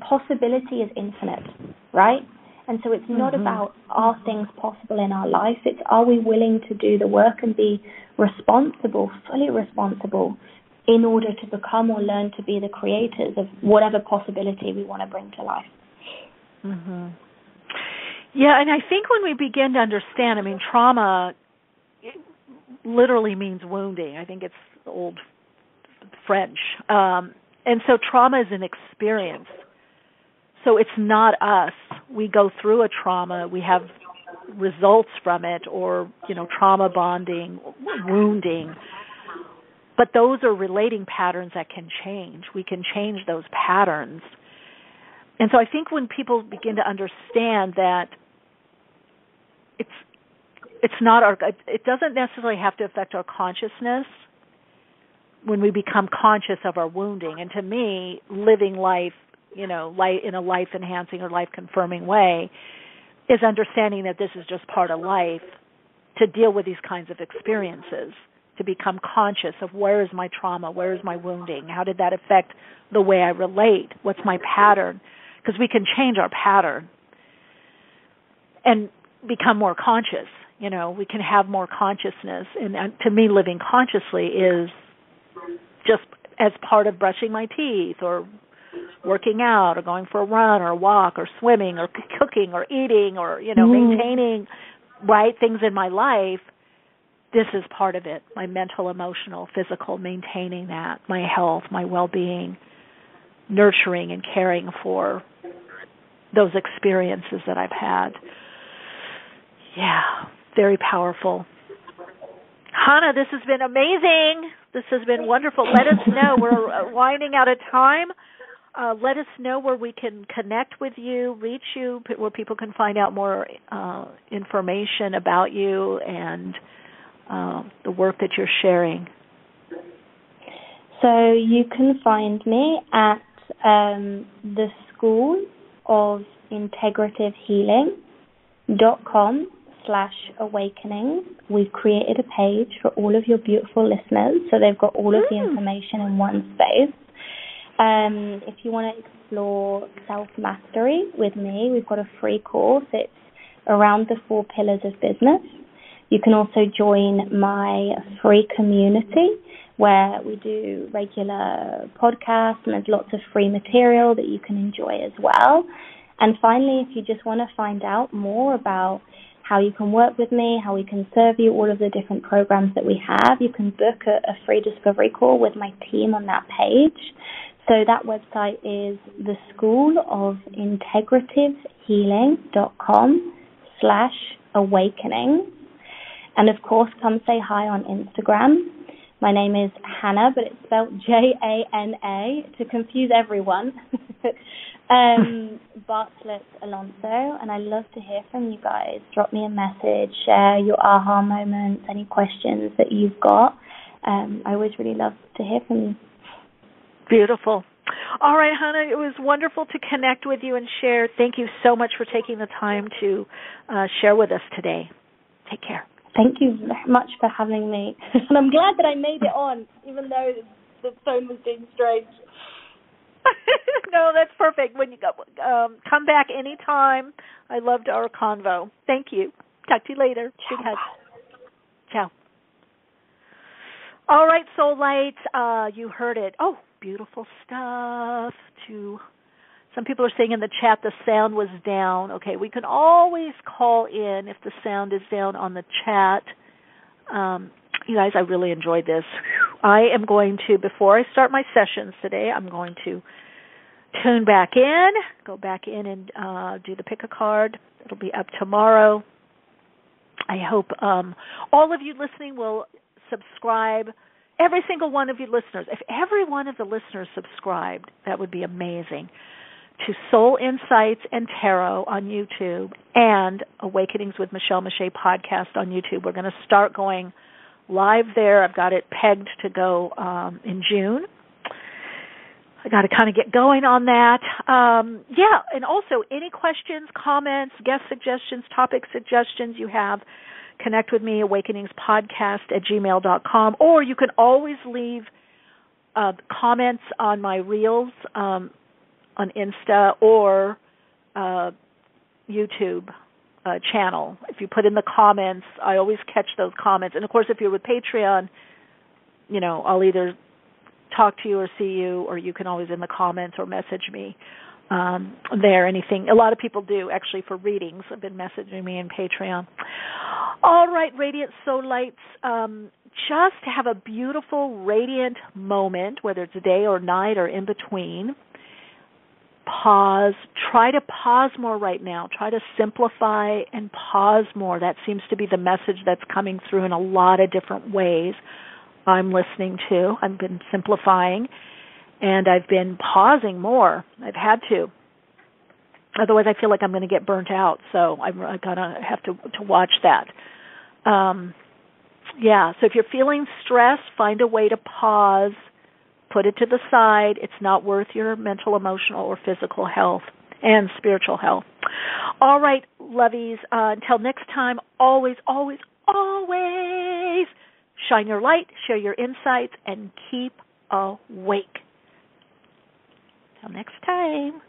possibility is infinite, right? And so it's not about are things possible in our life, it's are we willing to do the work and be responsible, fully responsible, in order to become or learn to be the creators of whatever possibility we want to bring to life. Yeah, and I think when we begin to understand, trauma literally means wounding. I think it's old French. And so trauma is an experience. So it's not us. We go through a trauma. We have results from it, or, trauma bonding, wounding. But those are relating patterns that can change. We can change those patterns. And so I think when people begin to understand that it's not it doesn't necessarily have to affect our consciousness when we become conscious of our wounding. And to me, living life, in a life-enhancing or life-confirming way is understanding that this is just part of life, to deal with these kinds of experiences, to become conscious of where is my trauma, where is my wounding, how did that affect the way I relate, what's my pattern, because we can change our pattern and become more conscious. We can have more consciousness, and to me, living consciously is just as part of brushing my teeth or working out or going for a run or a walk or swimming or cooking or eating or, maintaining right things in my life. This is part of it, my mental, emotional, physical, maintaining that, my health, my well-being, nurturing and caring for those experiences that I've had. Yeah, very powerful. Hannah, this has been amazing. This has been wonderful. Let us know. We're winding out of time. Let us know where we can connect with you, reach you, where people can find out more information about you and the work that you're sharing. So you can find me at the School of Integrative Healing.com/awakening. We've created a page for all of your beautiful listeners, so they've got all of the information in one space. If you want to explore self-mastery with me, we've got a free course. It's around the 4 pillars of business. You can also join my free community where we do regular podcasts, and there's lots of free material that you can enjoy as well. And finally, if you just want to find out more about how you can work with me, how we can serve you, all of the different programs that we have, you can book a free discovery call with my team on that page. So that website is the School of Integrative Healing.com/awakening. And of course, come say hi on Instagram. My name is Hannah, but it's spelled Jana to confuse everyone. Bartlett Alonso, and I love to hear from you guys. Drop me a message, share your aha moments, any questions that you've got. I always really love to hear from you. Beautiful. All right, Hannah, it was wonderful to connect with you and share. Thank you so much for taking the time to share with us today. Take care. Thank you very much for having me. And I'm glad that I made it on, even though the phone was being strange. No, that's perfect. When you go, come back anytime. I loved our convo. Thank you. Talk to you later. Ciao. Big hug. Ciao. All right, Soul Lights, you heard it. Oh, beautiful stuff. Some people are saying in the chat the sound was down. Okay, we can always call in if the sound is down on the chat. You guys, I really enjoyed this. I am going to, before I start my sessions today, I'm going to tune back in, go back in and do the pick a card. It'll be up tomorrow. I hope all of you listening will subscribe. Every single one of you listeners. If every one of the listeners subscribed, that would be amazing. To Soul Insights and Tarot on YouTube and Awakenings with Michele Meiche podcast on YouTube. We're going to start going live there. I've got it pegged to go in June. I got to kind of get going on that. And also any questions, comments, guest suggestions, topic suggestions you have, connect with me, awakeningspodcast@gmail.com, or you can always leave comments on my reels on Insta or YouTube channel. If you put in the comments, I always catch those comments. And, of course, if you're with Patreon, I'll either talk to you or see you, or you can always in the comments or message me there, anything. A lot of people do, actually, for readings. Have been messaging me in Patreon. All right, Radiant Soul Lights, just have a beautiful, radiant moment, whether it's day or night or in between. Pause. Try to pause more right now. Try to simplify and pause more. That seems to be the message that's coming through in a lot of different ways I'm listening to. I've been simplifying, and I've been pausing more. I've had to. Otherwise, I feel like I'm going to get burnt out, so I'm going to have to watch that. So if you're feeling stressed, find a way to pause. Put it to the side. It's not worth your mental, emotional, or physical health and spiritual health. All right, lovies, until next time, always, always, always shine your light, share your insights, and keep awake. Till next time.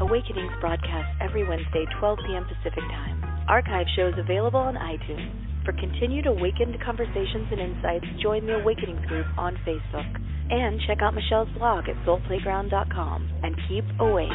Awakenings broadcasts every Wednesday, 12 p.m. Pacific Time. Archive shows available on iTunes. For continued awakened conversations and insights, join the Awakenings group on Facebook. And check out Michelle's blog at soulplayground.com. And keep awake.